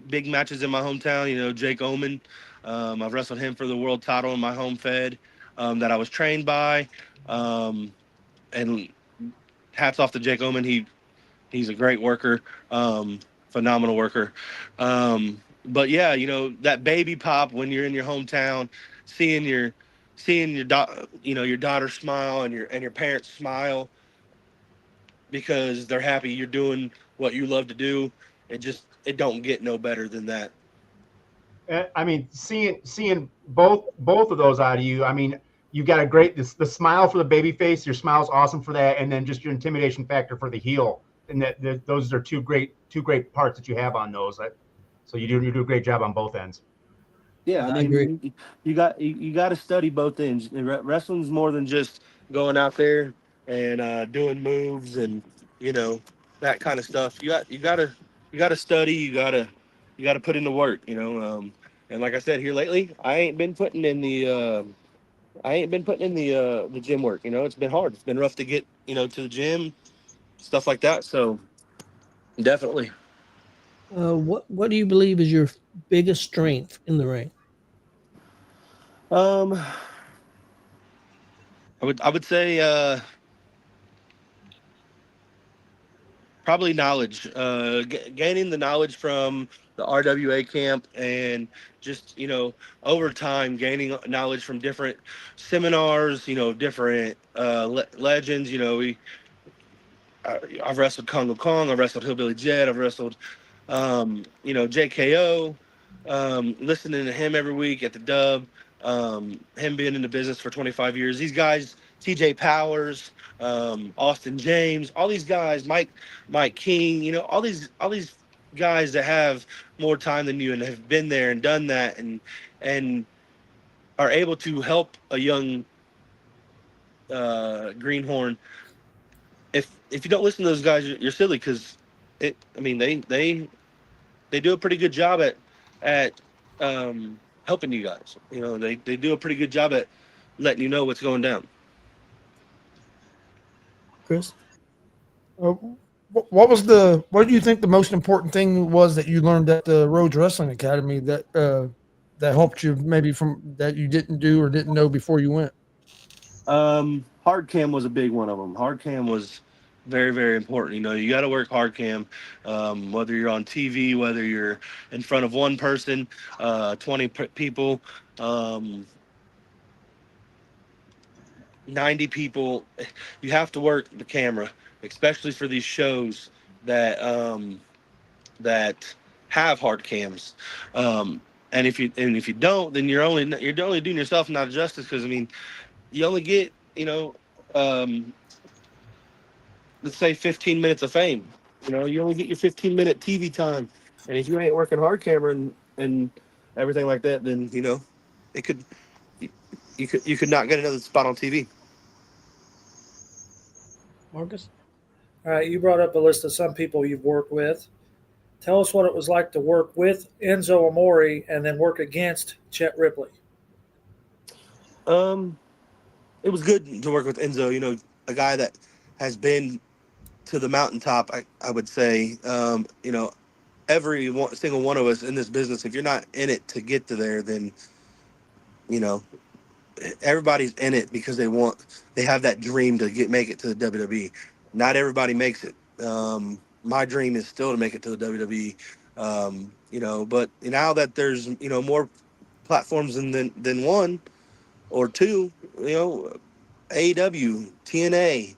big matches in my hometown. Jake Oman. I've wrestled him for the world title in my home fed that I was trained by. And hats off to Jake Oman. He's a great worker, phenomenal worker. But yeah, that baby pop when you're in your hometown, seeing your daughter smile and your parents smile because they're happy you're doing what you love to do. It don't get no better than that. I mean, seeing both of those out of you. I mean, you got the smile for the baby face. Your smile's awesome for that, and then just your intimidation factor for the heel. And those are two great parts that you have on those. So you do a great job on both ends. Yeah, I mean, you got to study both ends. Wrestling's more than just going out there and doing moves and that kind of stuff. You got to study. You got to put in the work. And like I said here lately, I ain't been putting in the gym work. It's been hard. It's been rough to get to the gym, stuff like that. So definitely. What do you believe is your biggest strength in the ring? I would say probably knowledge. Gaining the knowledge from the RWA camp and just over time gaining knowledge from different seminars. Different legends. I've wrestled Congo Kong. I've wrestled Hillbilly Jet. I've wrestled JKO. Listening to him every week at the Dub. Him being in the business for 25 years. These guys, TJ Powers, Austin James, all these guys, Mike King, all these guys that have more time than you and have been there and done that and are able to help a young greenhorn. If you don't listen to those guys, you're silly because they do a pretty good job at helping you guys. They do a pretty good job at letting you know what's going down. Chris? What do you think the most important thing was that you learned at the Rhodes Wrestling Academy that helped you maybe from that you didn't do or didn't know before you went? Hard cam was a big one of them. Hard cam was very, very important. You got to work hard cam, whether you're on TV, whether you're in front of one person, 20 people. 90 people. You have to work the camera, especially for these shows that have hard cams. And if you don't, then you're only doing yourself not a justice, because I mean, you only get, um, let's say 15 minutes of fame. You only get your 15-minute TV time, and if you ain't working hard camera and everything like that, then it could you could not get another spot on TV. Marcus? All right, you brought up a list of some people you've worked with. Tell us what it was like to work with Enzo Amore and then work against Chet Ripley. It was good to work with Enzo. A guy that has been to the mountaintop. I would say, single one of us in this business, if you're not in it to get to there, then you know everybody's in it because they have that dream to make it to the WWE. Not everybody makes it. My dream is still to make it to the WWE. But now that there's more platforms than one or two, AEW, TNA,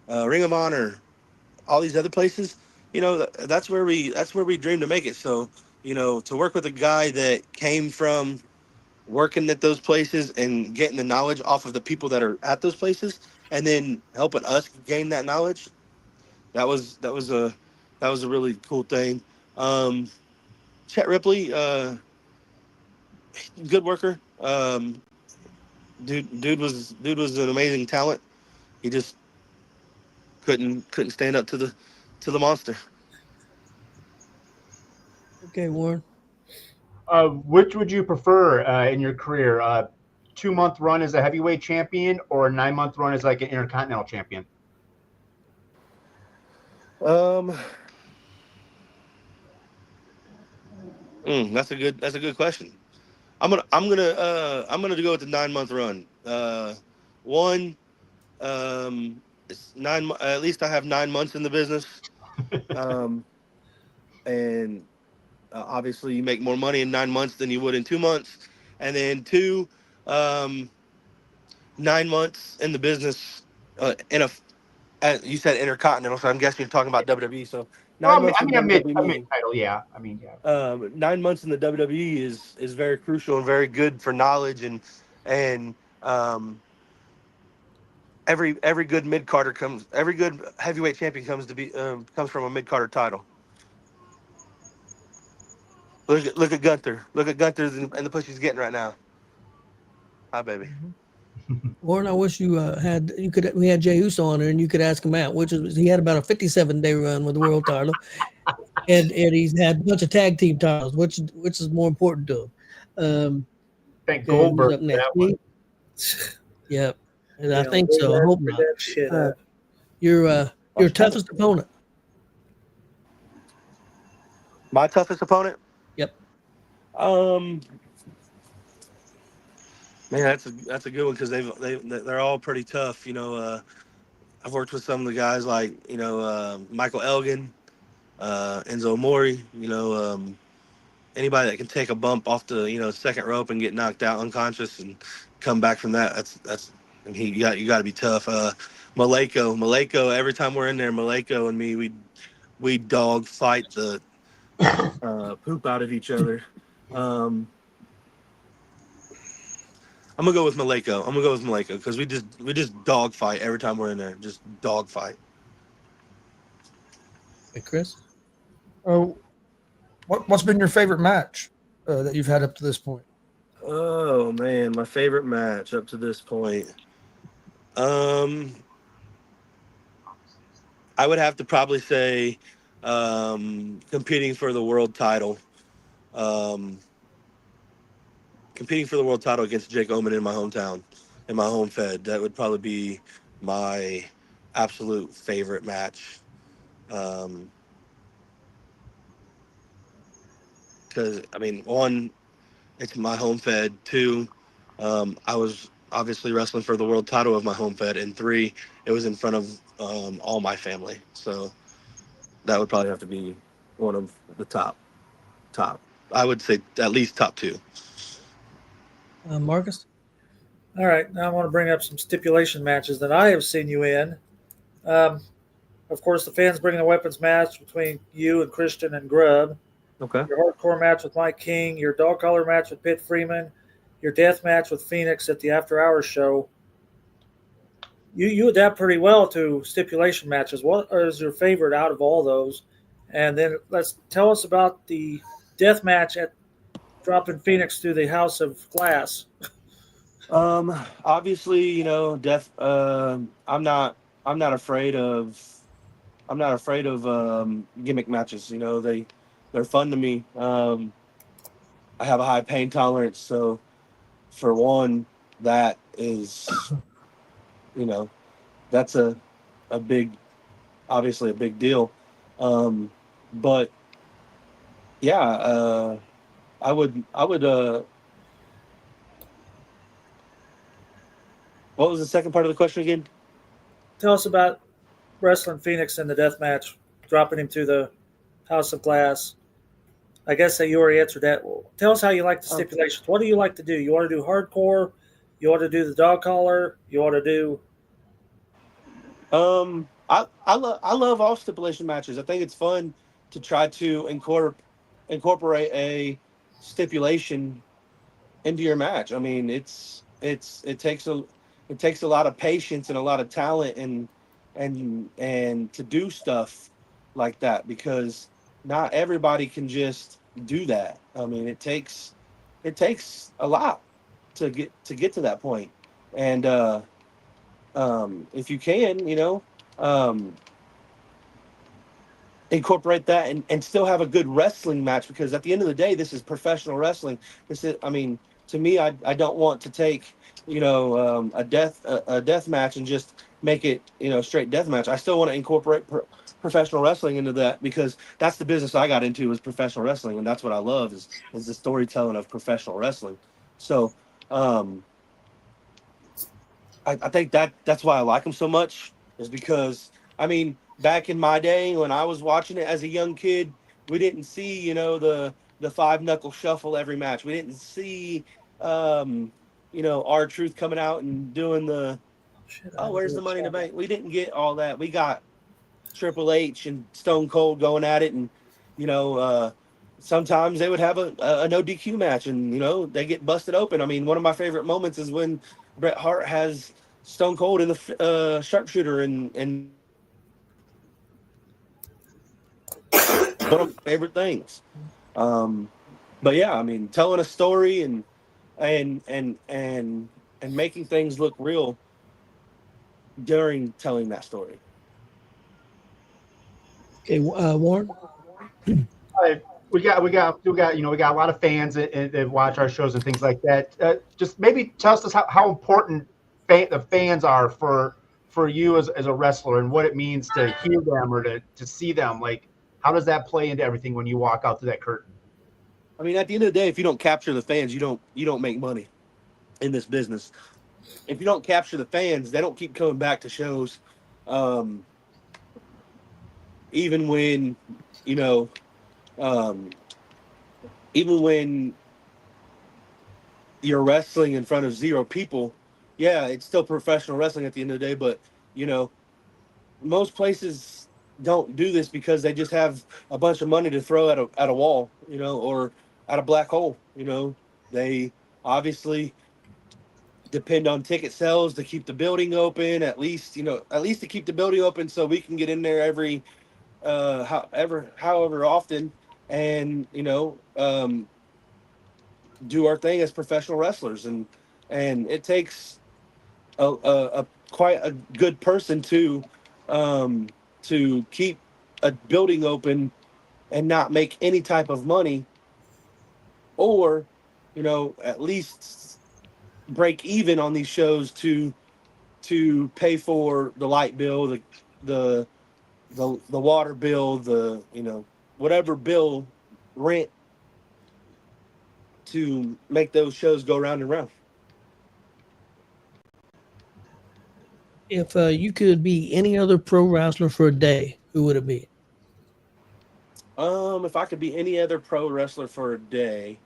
Ring of Honor, all these other places, that's where we dream to make it. So to work with a guy that came from working at those places and getting the knowledge off of the people that are at those places, and then helping us gain that knowledge, that was a really cool thing. Chet Ripley, good worker. Dude was an amazing talent. He just couldn't stand up to the monster. Okay, Warren. Which would you prefer in your career? 2-month run as a heavyweight champion, or a 9-month run as like an intercontinental champion? That's a good question. I'm gonna go with the 9-month run. One, it's at least I have 9 months in the business. And obviously you make more money in 9 months than you would in 2 months. And then two, 9 months in the business, you said intercontinental, so I'm guessing you're talking about WWE. So Well, 9 months I in mean, a mid WWE. title, yeah. I mean, yeah. 9 months in the WWE is very crucial and very good for knowledge, and every good every good heavyweight champion comes from a mid Carter title. Look at Gunther. Look at Gunther and the push he's getting right now. Hi, baby. Warren, I wish we had Jey Uso on there and you could ask him out, he had about a 57-day run with the world title, and he's had a bunch of tag team titles. Which is more important to him? Thank Okay, who's Goldberg up for next? that one. Yep, and I Yeah, think bring so. I that- hope bring not. that shit up. Your toughest opponent? My toughest opponent? Yep. Man, that's a good one because they're all pretty tough. I've worked with some of the guys like Michael Elgin, Enzo Amore. Anybody that can take a bump off the second rope and get knocked out unconscious and come back from that. That's I mean, you got to be tough. Maleko. Every time we're in there, Maleko and me, we dog fight the poop out of each other. I'm gonna go with Maleko because we just dog fight every time we're in there. Just dog fight. Hey, Chris. Oh, what's been your favorite match that you've had up to this point? Oh man, my favorite match up to this point. I would have to probably say competing for the world title. Competing for the world title against Jake Oman in my hometown, in my home fed. That would probably be my absolute favorite match. Because I mean, one, it's my home fed. Two, I was obviously wrestling for the world title of my home fed, and three, it was in front of all my family. So that would probably have to be one of the top. I would say at least top two. Marcus. All right, now I want to bring up some stipulation matches that I have seen you in. Um, of course, the fans bringing a weapons match between you and Christian and Grubb. Okay. Your hardcore match with Mike King. Your dog collar match with Pitt Freeman. Your death match with Phoenix at the After Hours show. You adapt pretty well to stipulation matches. What is your favorite out of all those? And then let's tell us about the death match at dropping Phoenix through the House of Glass. Obviously, death. I'm not afraid of. I'm not afraid of gimmick matches. They're fun to me. I have a high pain tolerance, so for one, that is, that's a big, obviously a big deal. But yeah, I would. What was the second part of the question again? Tell us about wrestling Phoenix in the death match, dropping him to the House of Glass. I guess that you already answered that. Well, tell us how you like the stipulations. What do you like to do? You want to do hardcore? You want to do the dog collar? You want to do? I love all stipulation matches. I think it's fun to try to incorporate a stipulation into your match. I mean, it takes a lot of patience and a lot of talent and to do stuff like that, because not everybody can just do that. I mean, it takes a lot to get to that point. And if you can, incorporate that and still have a good wrestling match, because at the end of the day, this is professional wrestling. I mean, to me, I don't want to take, a death match and just make it, straight death match. I still want to incorporate professional wrestling into that, because that's the business I got into, is professional wrestling. And that's what I love is the storytelling of professional wrestling. So, I think that's why I like them so much, is because, I mean, back in my day when I was watching it as a young kid, we didn't see, the five knuckle shuffle every match. We didn't see, R-Truth coming out and doing the, where's the money in the bank? We didn't get all that. We got Triple H and Stone Cold going at it, and sometimes they would have a no DQ match, and they get busted open. I mean, one of my favorite moments is when Bret Hart has Stone Cold in the sharpshooter, and one of my favorite things. But yeah, I mean, telling a story and making things look real during telling that story. Okay, Warren. We got a lot of fans that watch our shows and things like that. Just maybe tell us how important the fans are for you as a wrestler, and what it means to hear them or to see them. Like, how does that play into everything when you walk out through that curtain? I mean, at the end of the day, if you don't capture the fans, you don't make money in this business. If you don't capture the fans, they don't keep coming back to shows. Even when, even when you're wrestling in front of 0 people, yeah, it's still professional wrestling at the end of the day. But, most places don't do this because they just have a bunch of money to throw at a wall, or at a black hole. They obviously depend on ticket sales to keep the building open, at least to keep the building open so we can get in there every however often, and do our thing as professional wrestlers. And it takes a quite a good person to keep a building open and not make any type of money, or at least break even on these shows to pay for the light bill, the water bill, whatever bill, rent, to make those shows go round and round. If you could be any other pro wrestler for a day, who would it be? If I could be any other pro wrestler for a day,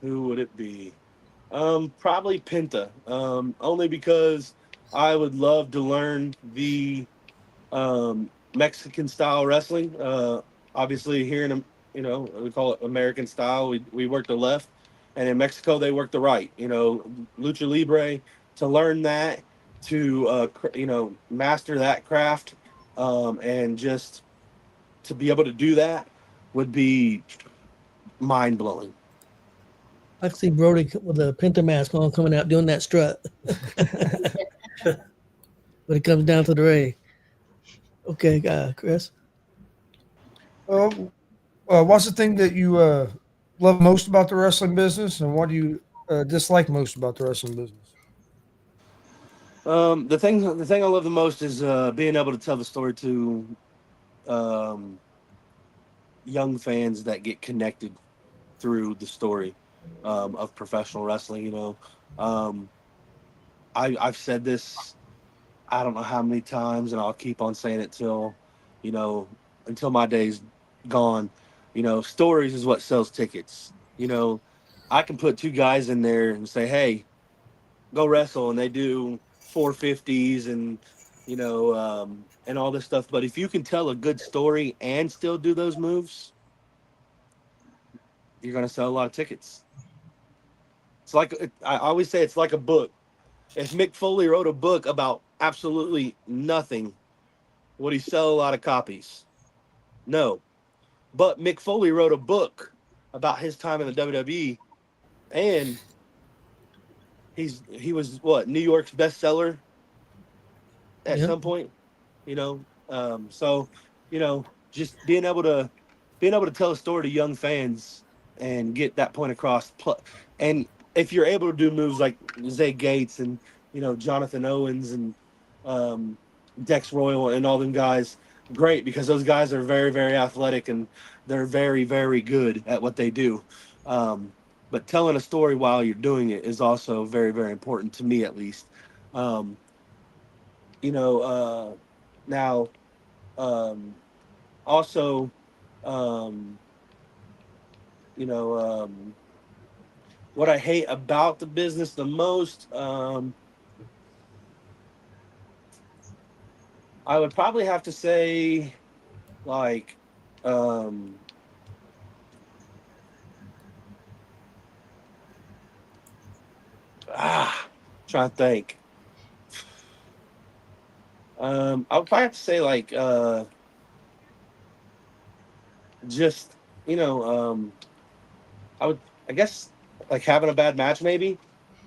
who would it be? Probably Penta. Only because I would love to learn the Mexican style wrestling. Obviously, here in we call it American style. We work the left, and in Mexico they work the right. Lucha Libre. To learn that, to master that craft, and just to be able to do that would be mind blowing. I can see Brody with a Penta mask on coming out doing that strut. When it comes down to the ring. Okay, Chris. What's the thing that you love most about the wrestling business, and what do you dislike most about the wrestling business? The thing I love the most is being able to tell the story to young fans that get connected through the story of professional wrestling. I've said this I don't know how many times, and I'll keep on saying it until my day's gone. Stories is what sells tickets. I can put two guys in there and say, hey, go wrestle, and they do 450s and all this stuff. But if you can tell a good story and still do those moves, you're going to sell a lot of tickets. It's like, I always say, it's like a book. If Mick Foley wrote a book about absolutely nothing, would he sell a lot of copies? No. But Mick Foley wrote a book about his time in the WWE, and he was New York's bestseller at some point. So just being able to tell a story to young fans and get that point across. And if you're able to do moves like Zay Gates and Jonathan Owens and Dex Royal and all them guys, great, because those guys are very, very athletic and they're very, very good at what they do. But telling a story while you're doing it is also very, very important to me, at least. Now, also, what I hate about the business the most, I would probably have to say, like, trying to think. I would probably have to say, like, just, I guess, like, having a bad match, maybe.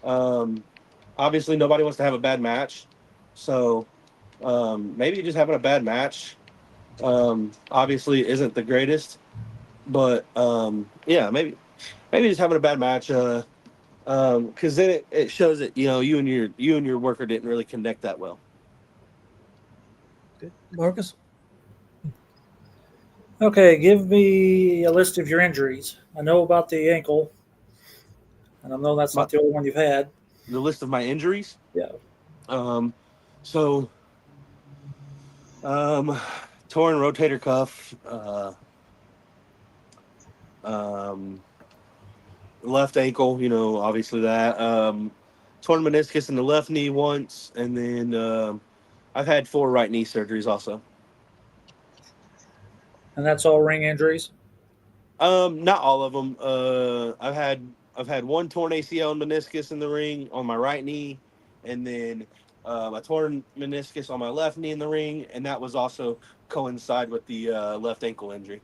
Obviously, nobody wants to have a bad match. So, maybe just having a bad match, obviously isn't the greatest. But, yeah, maybe just having a bad match, because then it shows that, you and your worker didn't really connect that well. Good. Marcus? Okay, give me a list of your injuries. I know about the ankle, and I know that's not the only one you've had. The list of my injuries? Yeah. So, torn rotator cuff, left ankle, obviously that, torn meniscus in the left knee once, and then I've had 4 right knee surgeries also. And that's all ring injuries? Not all of them. I've had 1 torn ACL and meniscus in the ring on my right knee, and then a torn meniscus on my left knee in the ring, and that was also coincide with the left ankle injury.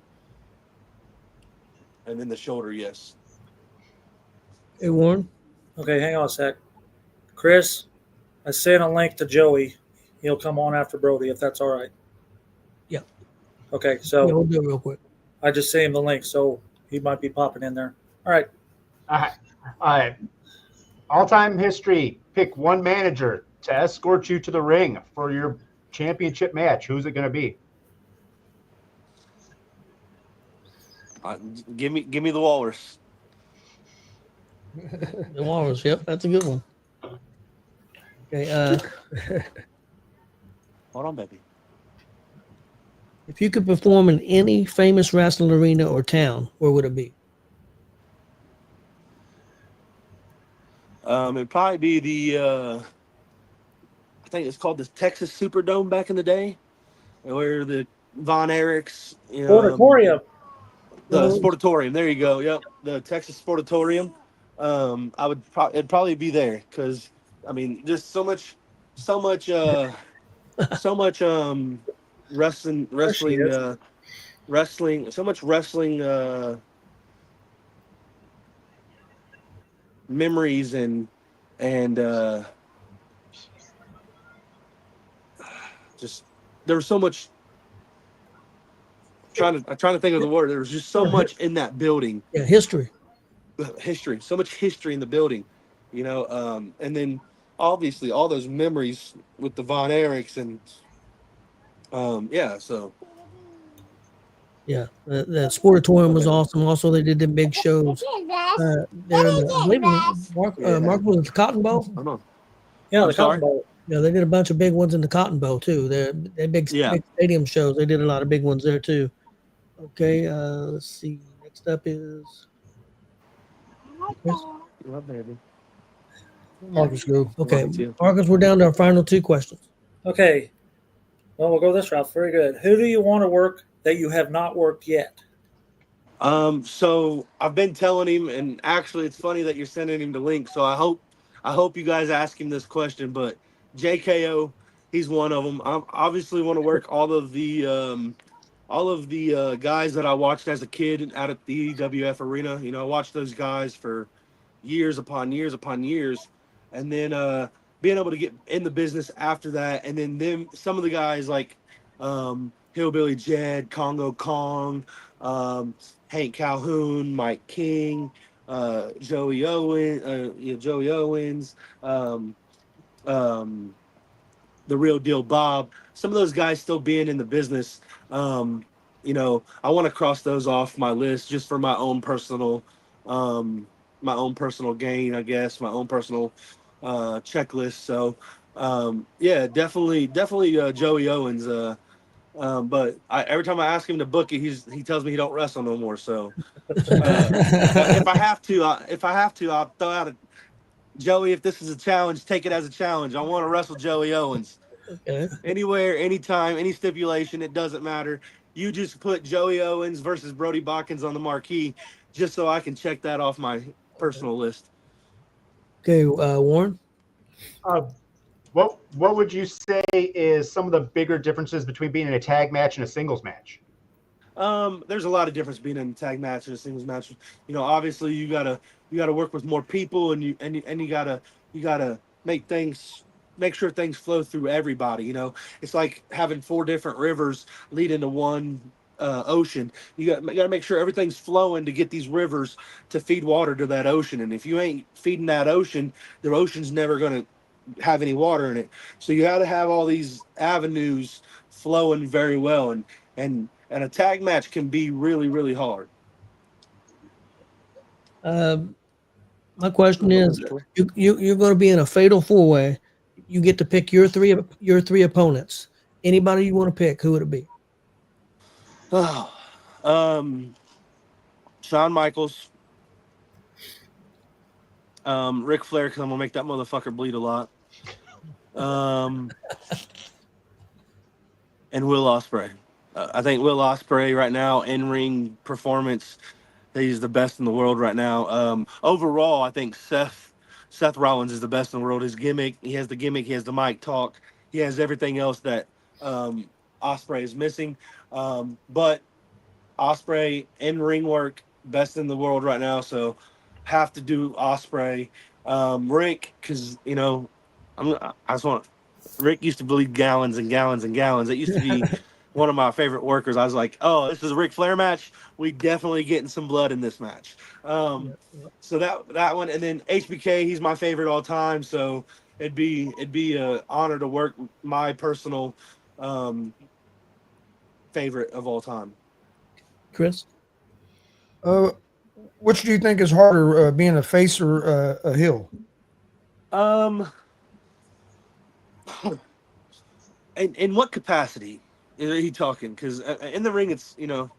And then the shoulder, yes. Hey, Warren? Okay, hang on a sec. Chris, I sent a link to Joey. He'll come on after Brody, if that's all right. Yeah. Okay, so we'll do it real quick. I just sent him the link, so he might be popping in there. All right. All right. All-time history. Pick one manager to escort you to the ring for your championship match. Who's it going to be? Give me the Walrus. The Walrus, yep, that's a good one. Okay, Hold on, baby. if you could perform in any famous wrestling arena or town, where would it be? It'd probably be the I think it's called the Texas Superdome back in the day, where the Von Erichs, Auditorium. the Sportatorium. There you go. Yep, the Texas Sportatorium. It'd probably be there because I mean, just so much, wrestling, There she is. so much wrestling memories and just there was so much. I'm trying to think of the word. There was just so much in that building. Yeah, history. History, so much history in the building, and then obviously all those memories with the Von Erichs and so Yeah, the Sportatorium was awesome. Also, they did the big shows. There, I believe Mark was at the Cotton Bowl. I don't know. Yeah, I'm the sorry? Cotton Bowl. Yeah, they did a bunch of big ones in the Cotton Bowl too. They're big stadium shows. They did a lot of big ones there too. Okay, let's see. Next up is Chris? Marcus, go. Okay, Love you too. Marcus, we're down to our final two questions. Okay. Well, we'll go this route. Very good. Who do you want to work that you have not worked yet? So I've been telling him, and actually it's funny that you're sending him the link, so I hope you guys ask him this question, but JKO, he's one of them. I obviously want to work all of the guys that I watched as a kid out at the EWF arena. I watched those guys for years upon years upon years, and then being able to get in the business after that, and then some of the guys like Hillbilly Jed, Congo Kong, Hank Calhoun, Mike King, Joey Owens, the Real Deal Bob. Some of those guys still being in the business. I want to cross those off my list just for my own personal gain, I guess, my own personal checklist. So, definitely Joey Owens. But every time I ask him to book it, he tells me he don't wrestle no more. So, if I have to, I'll throw out a Joey. If this is a challenge, take it as a challenge. I want to wrestle Joey Owens. Okay. Anywhere, anytime, any stipulation, it doesn't matter. You just put Joey Owens versus Brody Botkins on the marquee, just so I can check that off my personal list. Okay, Warren. What would you say is some of the bigger differences between being in a tag match and a singles match? There's a lot of difference being in a tag match and a singles match. Obviously you gotta work with more people, and you gotta make sure things flow through everybody. It's like having 4 different rivers lead into one ocean. You gotta make sure everything's flowing to get these rivers to feed water to that ocean. And if you ain't feeding that ocean, the ocean's never gonna have any water in it. So you got to have all these avenues flowing very well, and a tag match can be really, really hard. My question is, you're going to be in a fatal 4-way. You get to pick your three opponents. Anybody you want to pick, who would it be? Shawn Michaels, Ric Flair, because I'm gonna make that motherfucker bleed a lot. And Will Ospreay. I think Will Ospreay right now, in-ring performance, he's the best in the world right now. Overall, I think Seth Rollins is the best in the world. His gimmick, he has the mic talk, he has everything else that Ospreay is missing. But Ospreay in-ring work, best in the world right now. So have to do Ospreay. Rick, because Rick used to bleed gallons and gallons and gallons. It used to be one of my favorite workers. I was like, oh, this is a Ric Flair match. We definitely getting some blood in this match. So that one, and then HBK, he's my favorite all time. So it'd be an honor to work my personal favorite of all time. Chris? Which do you think is harder, being a face or a heel? In what capacity is he talking? Because in the ring, it's Well,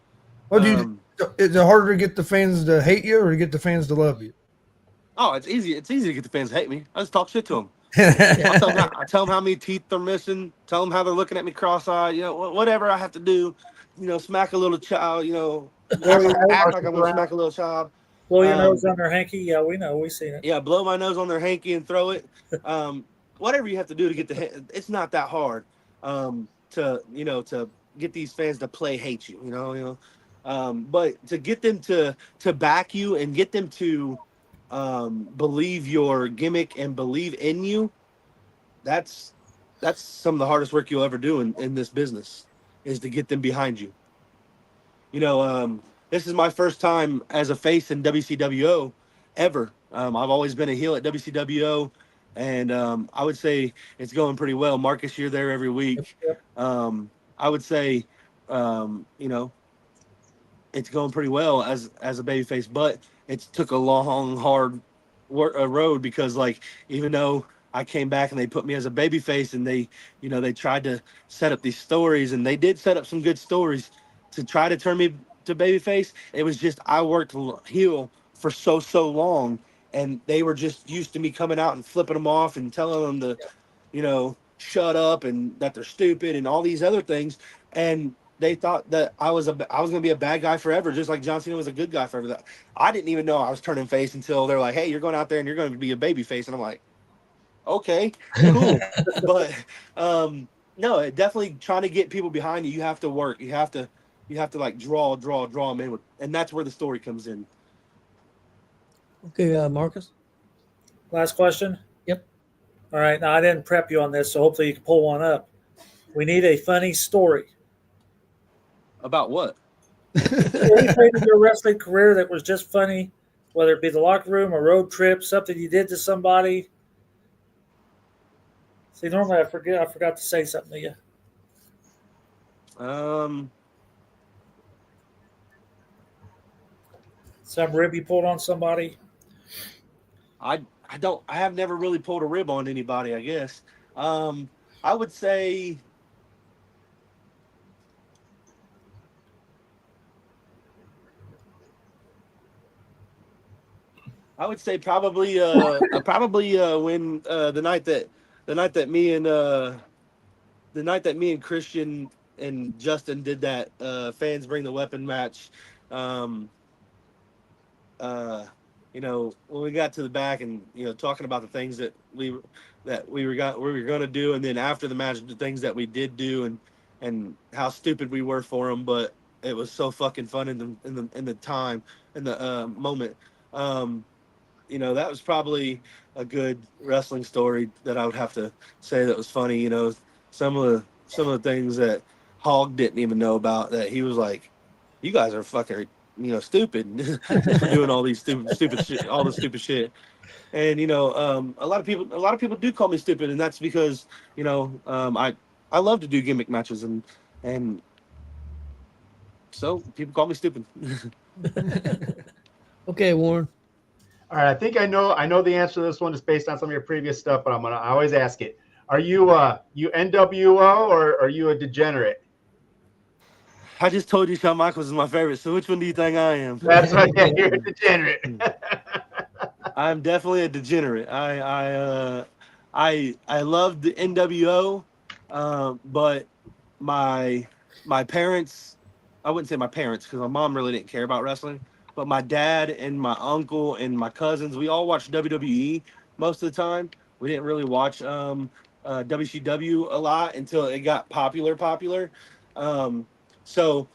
is it harder to get the fans to hate you or to get the fans to love you? Oh, it's easy. It's easy to get the fans to hate me. I just talk shit to them. I tell them how many teeth they're missing. Tell them how they're looking at me cross-eyed. You know, whatever I have to do. You know, smack a little child. You know, act like I'm gonna smack a little child. Blow your nose on their hanky. Yeah, we know. We've seen it. Yeah, blow my nose on their hanky and throw it. Whatever you have to do to get it's not that hard. To get these fans to hate you. But to get them to back you and get them to believe your gimmick and believe in you, that's some of the hardest work you'll ever do in this business, is to get them behind you. This is my first time as a face in WCWO ever. I've always been a heel at WCWO, and I would say it's going pretty well. Marcus, you're there every week. Yep. I would say, it's going pretty well as a babyface, but it took a long, hard road, because even though I came back and they put me as a babyface, and they tried to set up these stories, and they did set up some good stories to try to turn me to babyface. It was just I worked heel for so long, and they were just used to me coming out and flipping them off and telling them to, shut up and that they're stupid and all these other things, and they thought that I was going to be a bad guy forever, just like John Cena was a good guy forever. That I didn't even know I was turning face until they're like, "Hey, you're going out there and you're going to be a baby face," and I'm like, "Okay, cool." But no, definitely trying to get people behind you. You have to work. You have to draw them in, and that's where the story comes in. Okay, Marcus. Last question. Yep. All right. Now I didn't prep you on this, so hopefully you can pull one up. We need a funny story. About what? Anything in your wrestling career that was just funny, whether it be the locker room, a road trip, something you did to somebody. See, normally I forgot to say something to you. Some rib you pulled on somebody. I have never really pulled a rib on anybody, I guess. I would say probably when the night that me and Christian and Justin did that fans bring the weapon match. When we got to the back and talking about the things that we were going to do, and then after the match the things that we did do, and how stupid we were for them, but it was so fucking fun in the time, in the moment. That was probably a good wrestling story that I would have to say that was funny. Some of the things that Hog didn't even know about, that he was like, "You guys are fucking stupid for doing all these stupid shit, all the stupid shit." And a lot of people do call me stupid, and that's because I love to do gimmick matches, and so people call me stupid. Okay, Warren. All right, I think I know the answer to this one, just based on some of your previous stuff, but I always ask it. Are you NWO or are you a degenerate? I just told you Shawn Michaels is my favorite, so which one do you think I am? That's right, yeah, you're a degenerate. I'm definitely a degenerate. I love the NWO, but my parents, I wouldn't say my parents, because my mom really didn't care about wrestling, but my dad and my uncle and my cousins, we all watched WWE most of the time. We didn't really watch WCW a lot until it got popular. So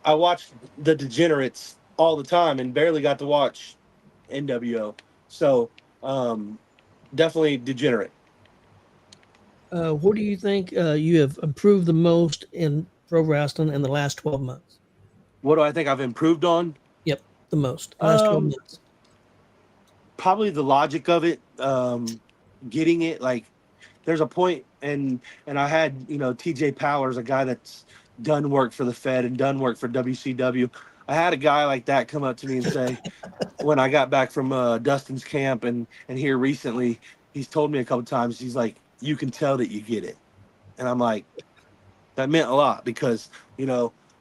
I watched the Degenerates all the time and barely got to watch NWO. So definitely degenerate. What do you think you have improved the most in pro wrestling in the last 12 months? What do I think I've improved on? Yep, the most. Last 12 months. Probably the logic of it, getting it. Like, there's a point, and I had, TJ Powers, a guy that's done work for the Fed and done work for WCW. I had a guy like that come up to me and say, when I got back from Dustin's camp and here recently, he's told me a couple times, he's like, "You can tell that you get it." And I'm like, that meant a lot, because,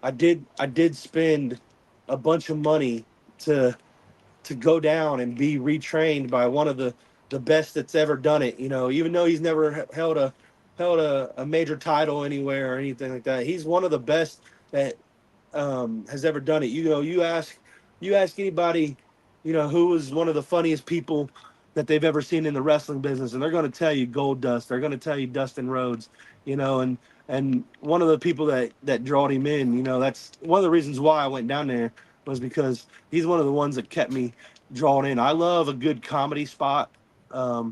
I did spend a bunch of money to to go down and be retrained by one of the best that's ever done it. Even though he's never held a major title anywhere or anything like that, he's one of the best that has ever done it. You ask anybody, who was one of the funniest people that they've ever seen in the wrestling business, and they're going to tell you Gold Dust. They're going to tell you Dustin Rhodes. And one of the people that drawed him in, that's one of the reasons why I went down there, was because he's one of the ones that kept me drawn in. I love a good comedy spot. I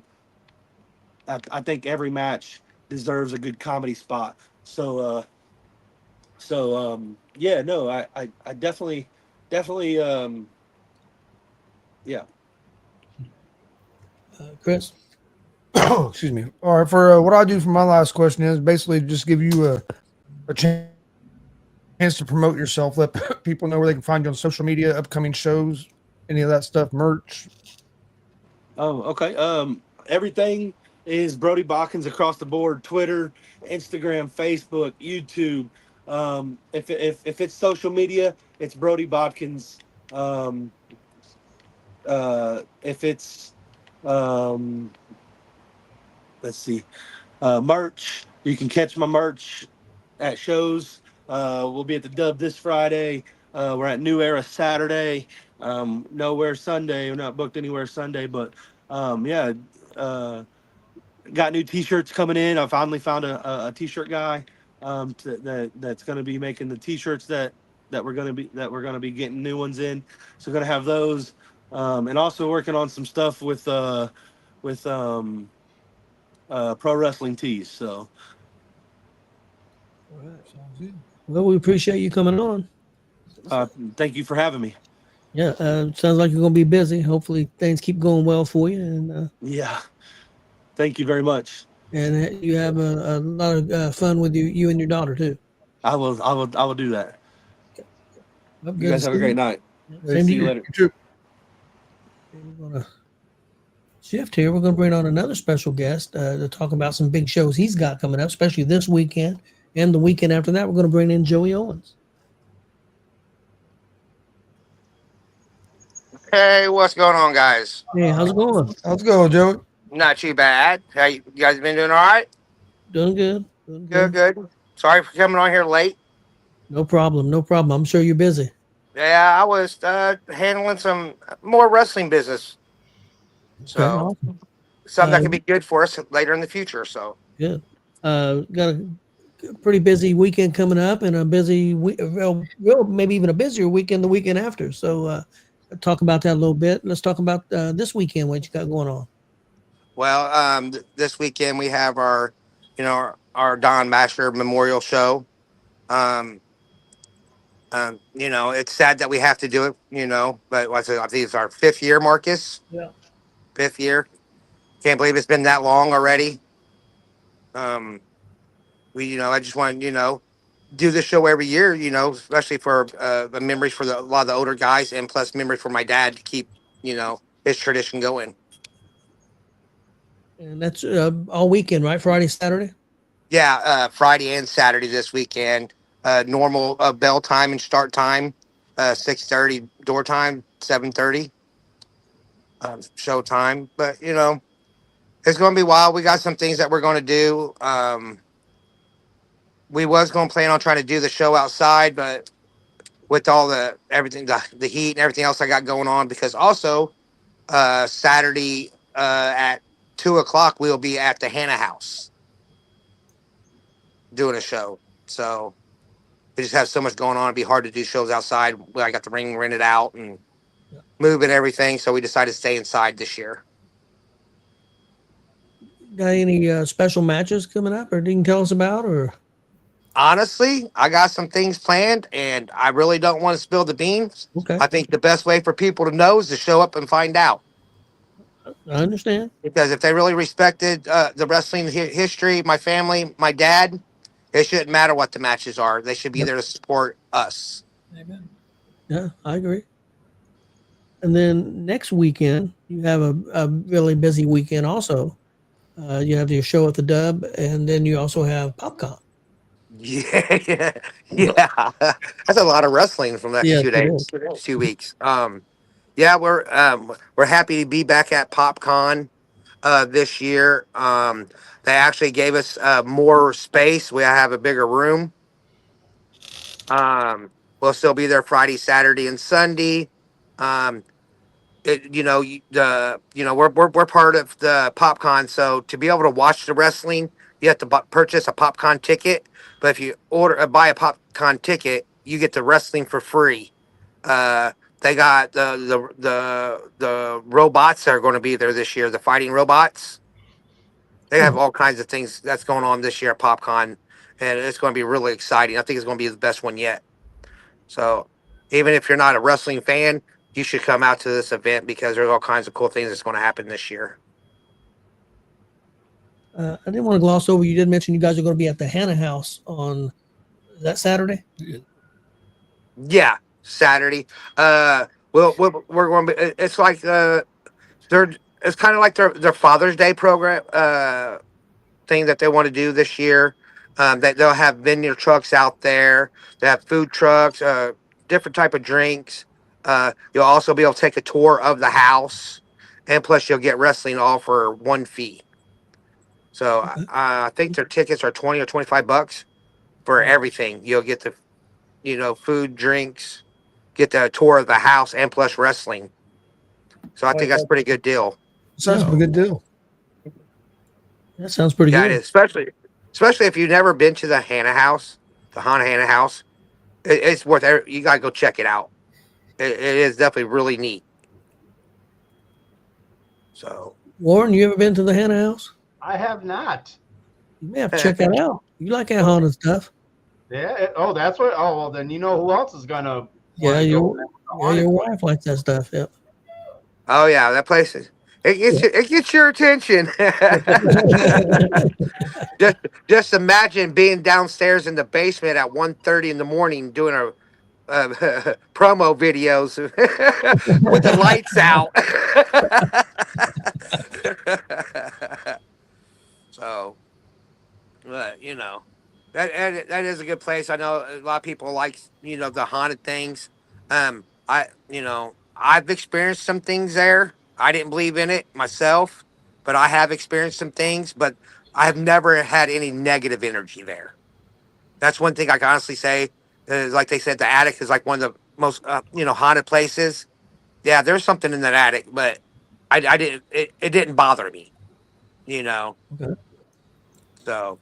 think every match deserves a good comedy spot. So yeah, no, I definitely, yeah. Chris. Excuse me. All right. For what I do for my last question is basically just give you a chance to promote yourself, let people know where they can find you on social media, upcoming shows, any of that stuff, merch. Oh, okay. Everything is Brody Botkins across the board: Twitter, Instagram, Facebook, YouTube. If it's social media, it's Brody Botkins. If it's let's see, merch, you can catch my merch at shows. We'll be at the Dub this Friday. We're at New Era Saturday. Nowhere Sunday. We're not booked anywhere Sunday, but yeah. Got new T-shirts coming in. I finally found a T-shirt guy that's going to be making the T-shirts that we're going to be getting new ones in. So going to have those, and also working on some stuff with Pro Wrestling Tees. So. All right, sounds good. Well, we appreciate you coming on. Thank you for having me. Yeah, sounds like you're going to be busy. Hopefully things keep going well for you. And yeah. Thank you very much. And you have a lot of fun with you and your daughter too. I will do that. Well, you guys have a great night. Same See to you later. We're going to shift here. We're going to bring on another special guest to talk about some big shows he's got coming up, especially this weekend and the weekend after that. We're going to bring in Joey Owens. Hey, what's going on, guys? Hey, how's it going? How's it going, Joey? Not too bad. How you guys been doing all right? Doing good. Good. Sorry for coming on here late. No problem. I'm sure you're busy. Yeah, I was handling some more wrestling business. So awesome. something that could be good for us later in the future. So good. Got a pretty busy weekend coming up, and a busy maybe even a busier weekend the weekend after. So talk about that a little bit. Let's talk about this weekend, what you got going on. Well, this weekend we have our Don Basher Memorial Show. It's sad that we have to do it, but I think it's our 5th year, Marcus. Yeah. 5th year. Can't believe it's been that long already. I just want to, do this show every year, especially for the memories for a lot of the older guys, and plus memories for my dad to keep, his tradition going. And that's all weekend, right? Friday, Saturday? Yeah, Friday and Saturday this weekend. Normal bell time and start time, 6:30 door time, 7:30 show time. But, it's going to be wild. We got some things that we're going to do. We was going to plan on trying to do the show outside, but with all the heat and everything else I got going on, because also Saturday at 2:00 we'll be at the Hannah House doing a show. So we just have so much going on. It'd be hard to do shows outside. I got the ring rented out and moving everything, so we decided to stay inside this year. Got any special matches coming up, or you can tell us about? Or honestly, I got some things planned, and I really don't want to spill the beans. Okay. I think the best way for people to know is to show up and find out. I understand. Because if they really respected the wrestling history, my family, my dad, it shouldn't matter what the matches are. They should be there to support us. Amen. Yeah, I agree. And then next weekend, you have a really busy weekend also. You have your show at the Dub, and then you also have PopCon. Yeah. That's a lot of wrestling from the next 2 days, 2 weeks. Yeah, we're happy to be back at PopCon this year. They actually gave us more space. We have a bigger room. We'll still be there Friday, Saturday, and Sunday. Um, we're part of the PopCon, so to be able to watch the wrestling, you have to purchase a PopCon ticket. But if you buy a PopCon ticket, you get the wrestling for free. They got the robots that are going to be there this year, the fighting robots. They have all kinds of things that's going on this year at PopCon, and it's going to be really exciting. I think it's going to be the best one yet. So even if you're not a wrestling fan, you should come out to this event because there's all kinds of cool things that's going to happen this year. I didn't want to gloss over. You did mention you guys are going to be at the Hannah House on is that Saturday? Yeah, Saturday. We're going to be. It's like it's kind of like their Father's Day program thing that they want to do this year. That they'll have vendor trucks out there. They have food trucks, different type of drinks. You'll also be able to take a tour of the house, and plus you'll get wrestling all for one fee. So Okay. I think their tickets are $20 or $25 for everything. You'll get the, food, drinks, get the tour of the house, and plus wrestling. So I think that's a pretty good deal. Sounds like a good deal. That sounds pretty Yeah, good. it is. Especially if you've never been to the Hannah House, the Hannah House. It's worth it. You gotta go check it out. It is definitely really neat. So Warren, you ever been to the Hannah House? I have not. You may have to check that out. You like that haunted stuff? Yeah. That's what. Oh, well, then you know who else is gonna. Yeah, your wife likes that stuff. Yep. oh yeah, that place is. It gets your attention. just imagine being downstairs in the basement at 1:30 in the morning doing a promo videos with the lights out. So, but that is a good place. I know a lot of people like the haunted things. I've experienced some things there. I didn't believe in it myself, but I have experienced some things. But I have never had any negative energy there. That's one thing I can honestly say. Like they said, the attic is like one of the most haunted places. Yeah, there's something in that attic, but I didn't. It didn't bother me. Okay. So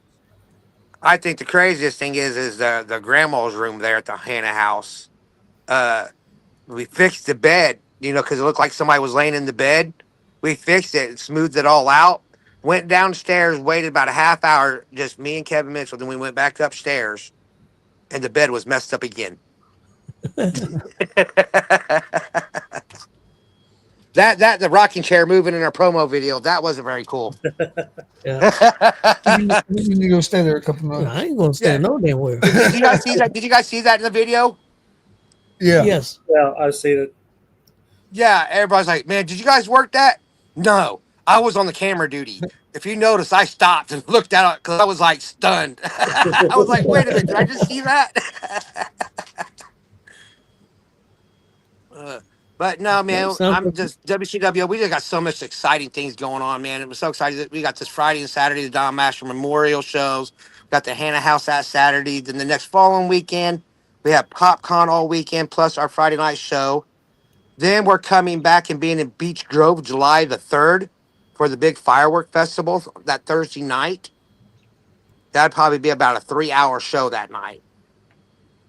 I think the craziest thing is the grandma's room there at the Hannah House. We fixed the bed, because it looked like somebody was laying in the bed. We fixed it and smoothed it all out. Went downstairs, waited about a half hour, just me and Kevin Mitchell. Then we went back upstairs, and the bed was messed up again. That the rocking chair moving in our promo video, that wasn't very cool. Yeah. You need to go stand there a couple minutes. I ain't gonna stand no damn where. Did you guys see that? Did you guys see that in the video? Yeah. Yes. Yeah, I've seen it. Yeah, everybody's like, man, did you guys work that? No, I was on the camera duty. If you notice, I stopped and looked at it because I was like stunned. I was like, wait a minute, did I just see that? But no, man, I'm just WCWO. We just got so much exciting things going on, man. It was so exciting that we got this Friday and Saturday the Don Basher Memorial shows. We got the Hannah House that Saturday. Then the next following weekend, we have PopCon all weekend plus our Friday night show. Then we're coming back and being in Beach Grove July the 3rd for the big firework festival that Thursday night. That'd probably be about a 3-hour show that night.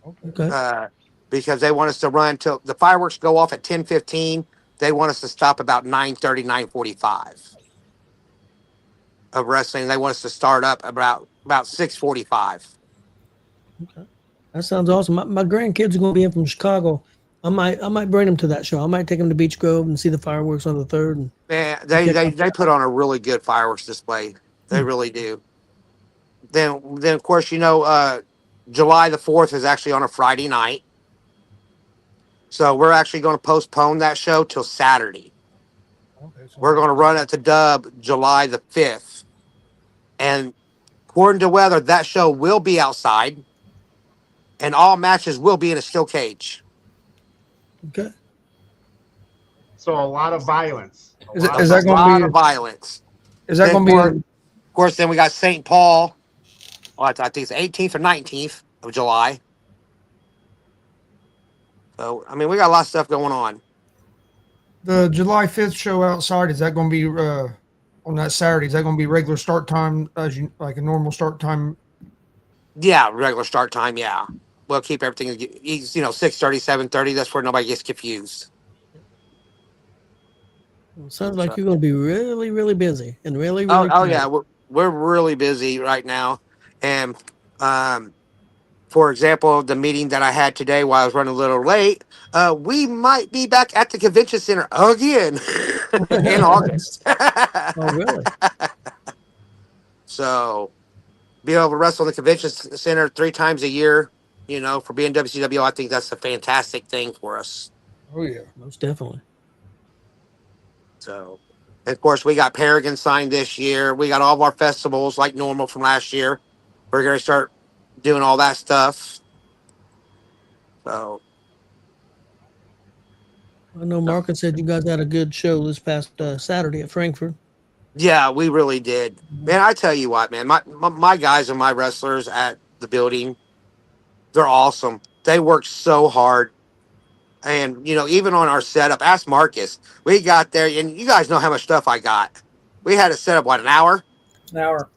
Okay. Because they want us to run till the fireworks go off at 10:15. They want us to stop about 9:30, 9:45 of wrestling. They want us to start up about 6:45. Okay. That sounds awesome. My grandkids are gonna be in from Chicago. I might bring them to that show. I might take them to Beach Grove and see the fireworks on the 3rd. And Man, they put on a really good fireworks display. They really do. Then of course July the 4th is actually on a Friday night. So we're actually going to postpone that show till Saturday. Okay, so We're going to run at the Dub July the 5th. And according to weather, that show will be outside. And all matches will be in a steel cage. okay. So a lot of violence. Is that A going lot to of violence. be? Is that Then, going to be? of course, then we got St. Paul. Well, I think it's 18th or 19th of July. So, I mean, we got a lot of stuff going on. The July 5th show outside, is that going to be on that Saturday? Is that going to be regular start time, as you like a normal start time? Yeah, regular start time. Yeah, we'll keep everything. 6:30, 7:30. That's where nobody gets confused. Sounds like you're going to be really, really busy and really, Oh, really oh tight. yeah, we're really busy right now, and for example, the meeting that I had today while I was running a little late, we might be back at the convention center again in August. Oh, really? So be able to wrestle in the convention center 3 times a year, for being WCW, I think that's a fantastic thing for us. Oh yeah. Most definitely. So, and of course, we got Paragon signed this year. We got all of our festivals like normal from last year. We're going to start doing all that stuff. So, I know Marcus said you guys had a good show this past Saturday at Frankfurt. yeah, we really did. Man, I tell you what, man, my guys and my wrestlers at the building, they're awesome. They work so hard. And, even on our setup, ask Marcus. We got there, and you guys know how much stuff I got. We had it set up, what, an hour? An hour.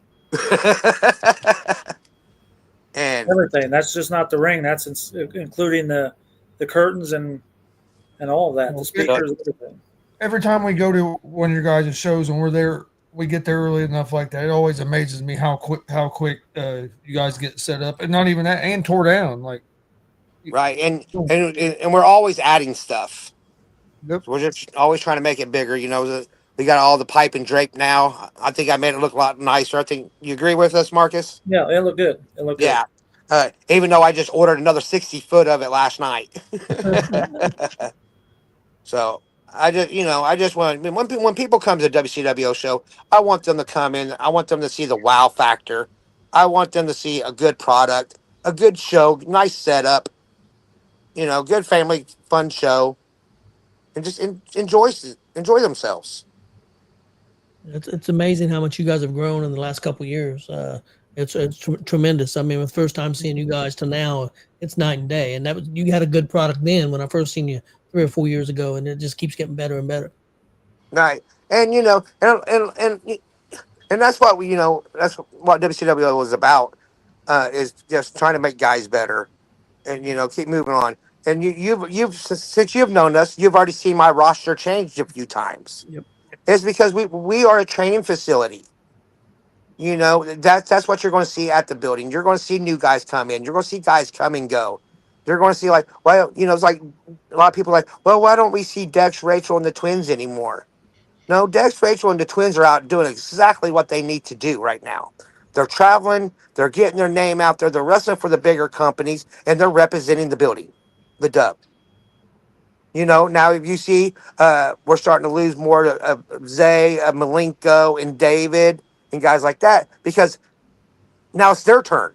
And Everything. That's just not the ring. That's including the curtains and all of that. The speakers, everything. Every time we go to one of your guys' shows and we're there, we get there early enough like that. It always amazes me how quick you guys get set up, and not even that, and tore down. Like, right, and we're always adding stuff. Yep. We're just always trying to make it bigger. We got all the pipe and drape now. I think I made it look a lot nicer. I think you agree with us, Marcus? Yeah, it looked good. It looked Yeah. Even though I just ordered another 60 foot of it last night. So I just want, when people come to the WCWO show, I want them to come in. I want them to see the wow factor. I want them to see a good product, a good show, nice setup, good family fun show, and just enjoy themselves. It's amazing how much you guys have grown in the last couple of years. It's tremendous. I mean, the first time seeing you guys to now, it's night and day. And you had a good product then when I first seen you 3 or 4 years ago, and it just keeps getting better and better. Right. And and that's what that's what WCWO was about, is just trying to make guys better, and keep moving on. And you've since you've known us, you've already seen my roster change a few times. Yep. It's because we are a training facility. That's what you're going to see at the building. You're going to see new guys come in. You're going to see guys come and go. You're going to see it's like a lot of people are like, well, why don't we see Dex, Rachel, and the twins anymore? No, Dex, Rachel, and the twins are out doing exactly what they need to do right now. They're traveling. They're getting their name out there. They're wrestling for the bigger companies, and they're representing the building, the dub. Now if you see, we're starting to lose more of Zay, Malenko, and David, and guys like that, because now it's their turn.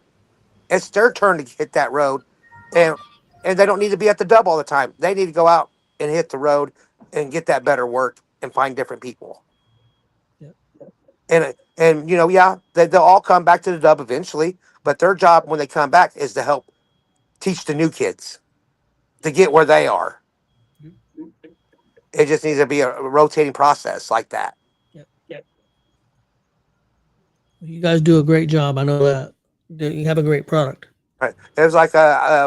It's their turn to hit that road, and they don't need to be at the dub all the time. They need to go out and hit the road and get that better work and find different people. Yep. And yeah, they'll all come back to the dub eventually, but their job when they come back is to help teach the new kids to get where they are. It just needs to be a rotating process like that. Yep. You guys do a great job. I know that. You have a great product. Right. It was like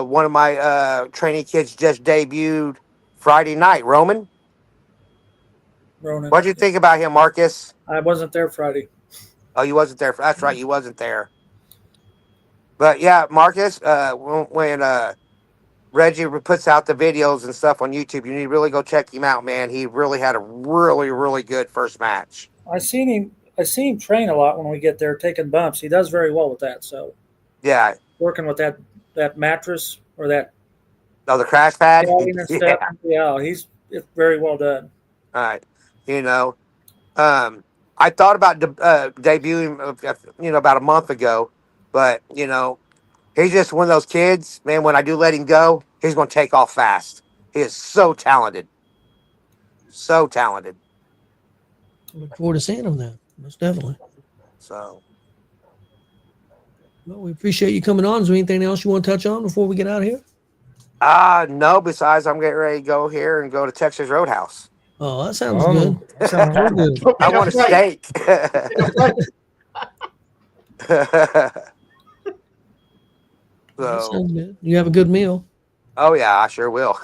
one of my training kids just debuted Friday night. Ronan. What do you think about him, Marcus? I wasn't there Friday. Oh, you wasn't there. That's right, you wasn't there. But yeah, Marcus, when Reggie puts out the videos and stuff on YouTube, you need to really go check him out, man. He really had a really, really good first match. I seen him train a lot when we get there, taking bumps. He does very well with that. So yeah, working with that mattress or that the crash pad. Yeah, it's very well done. All right, I thought about debuting, about a month ago, but he's just one of those kids, man. When I do let him go, he's going to take off fast. He is so talented. So talented. Look forward to seeing him then. Most definitely. So Well, we appreciate you coming on. Is there anything else you want to touch on before we get out of here? no, besides I'm getting ready to go here and go to Texas Roadhouse. Oh, that sounds good. That sounds Real good. good. I want a steak. That So, sounds good. You have a good meal. oh yeah, I sure will.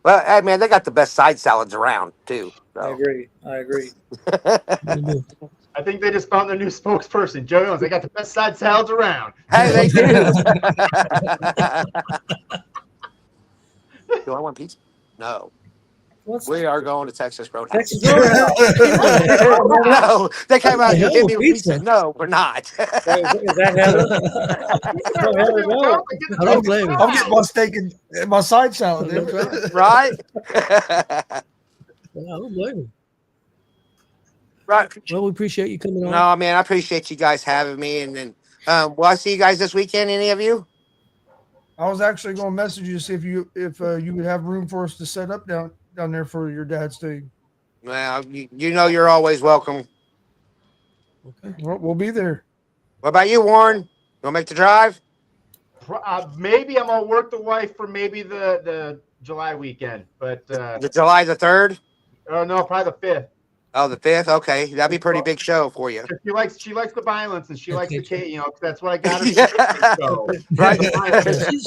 Well, hey man, they got the best side salads around too. I So. agree. You do. I think they just found their new spokesperson, Joe Owens. They got the best side salads around. Hey, they do. Do I want pizza? No. What's We are going to Texas Roadhouse. Texas Roadhouse? No, they came out here Hell, give me pizza. pizza. No, we're not. Is that heaven? Tell Heather no. I don't blame you. I'm getting my steak and my side salad. That's dude. right. Right? I don't blame you. Right. Well, we appreciate you coming on. No, man, I appreciate you guys having me. And then, will I see you guys this weekend? Any of you? I was actually going to message you to see if you would have room for us to set up down there for your dad's thing. Well, you know you're always welcome. Okay. Well, we'll be there. What about you, Warren? You want to make the drive? Maybe I'm gonna work the wife for maybe the July weekend, but The July the 3rd? oh no, probably the 5th. Oh, the 5th? Okay. That'd be a pretty big show for you. She likes the violence and she likes the Kate, you know, 'cause that's what I got her. Yeah. So, Right.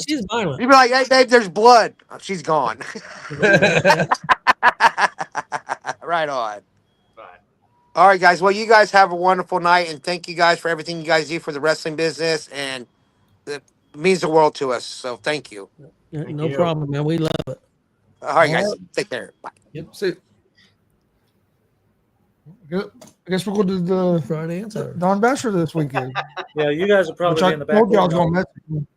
She's violent. You'd be like, hey, babe, there's blood. Oh, she's gone. Right on. but All right, guys. Well, you guys have a wonderful night, and thank you guys for everything you guys do for the wrestling business, and it means the world to us. So thank you. Yeah, Thank no you. problem, man. We love it. All right, guys. Take care. Bye. See. Good. I guess we'll go to the Friday and Saturday. Don Basher this weekend. Yeah, you guys will Which probably I be in the back told you I was going to message you.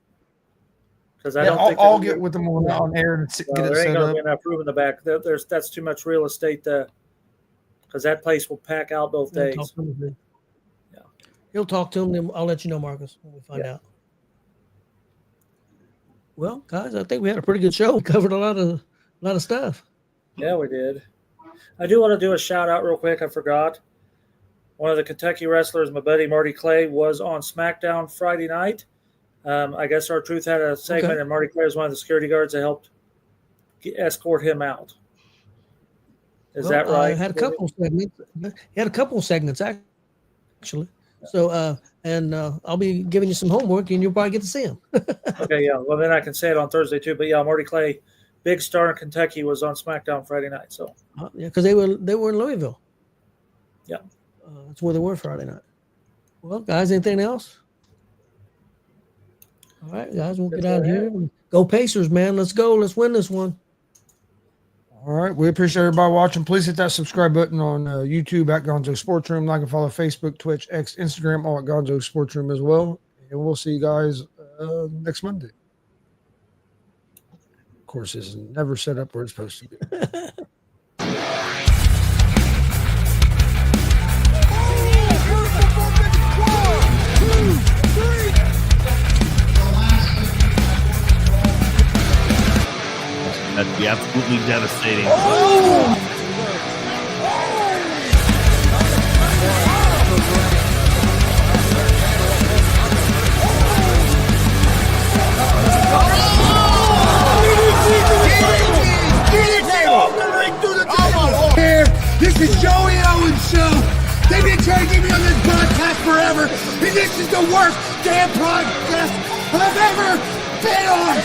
because I Yeah, don't think I'll they're- get with them on air and get No, it there ain't set gonna up. be enough room in the back. That's too much real estate because that place will pack out both He'll days. talk to him. Yeah. He'll talk to him, then I'll let you know, Marcus, when we find out. Well, guys, I think we had a pretty good show. We covered a lot of stuff. Yeah, we did. I do want to do a shout out real quick. I forgot. One of the Kentucky wrestlers, my buddy Marty Clay, was on SmackDown Friday night. I guess our Truth had a segment, Okay. and Marty Clay was one of the security guards that helped escort him out. Is Well, that right? I had a couple of segments. He had a couple of segments actually. So, and I'll be giving you some homework, and you'll probably get to see him. Okay, yeah. Well, then I can say it on Thursday too. But yeah, Marty Clay, big star in Kentucky, was on SmackDown Friday night. So Yeah, because they were in Louisville. Yeah. That's where they were Friday night. Well, guys, anything else? All right, guys, we'll get out of here. Go Pacers, man. Let's go. Let's win this one. All right. We appreciate everybody watching. Please hit that subscribe button on YouTube at Gonzo Sports Room. Like and follow Facebook, Twitch, X, Instagram, all at Gonzo Sports Room as well. And we'll see you guys next Monday. Of course, this is never set up where it's supposed to be. That'd be absolutely devastating. Here, this is Joey Owens show. They've been trying to get me on this podcast forever, and this is the worst damn podcast I've ever been on.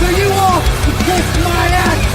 So you all can kiss my ass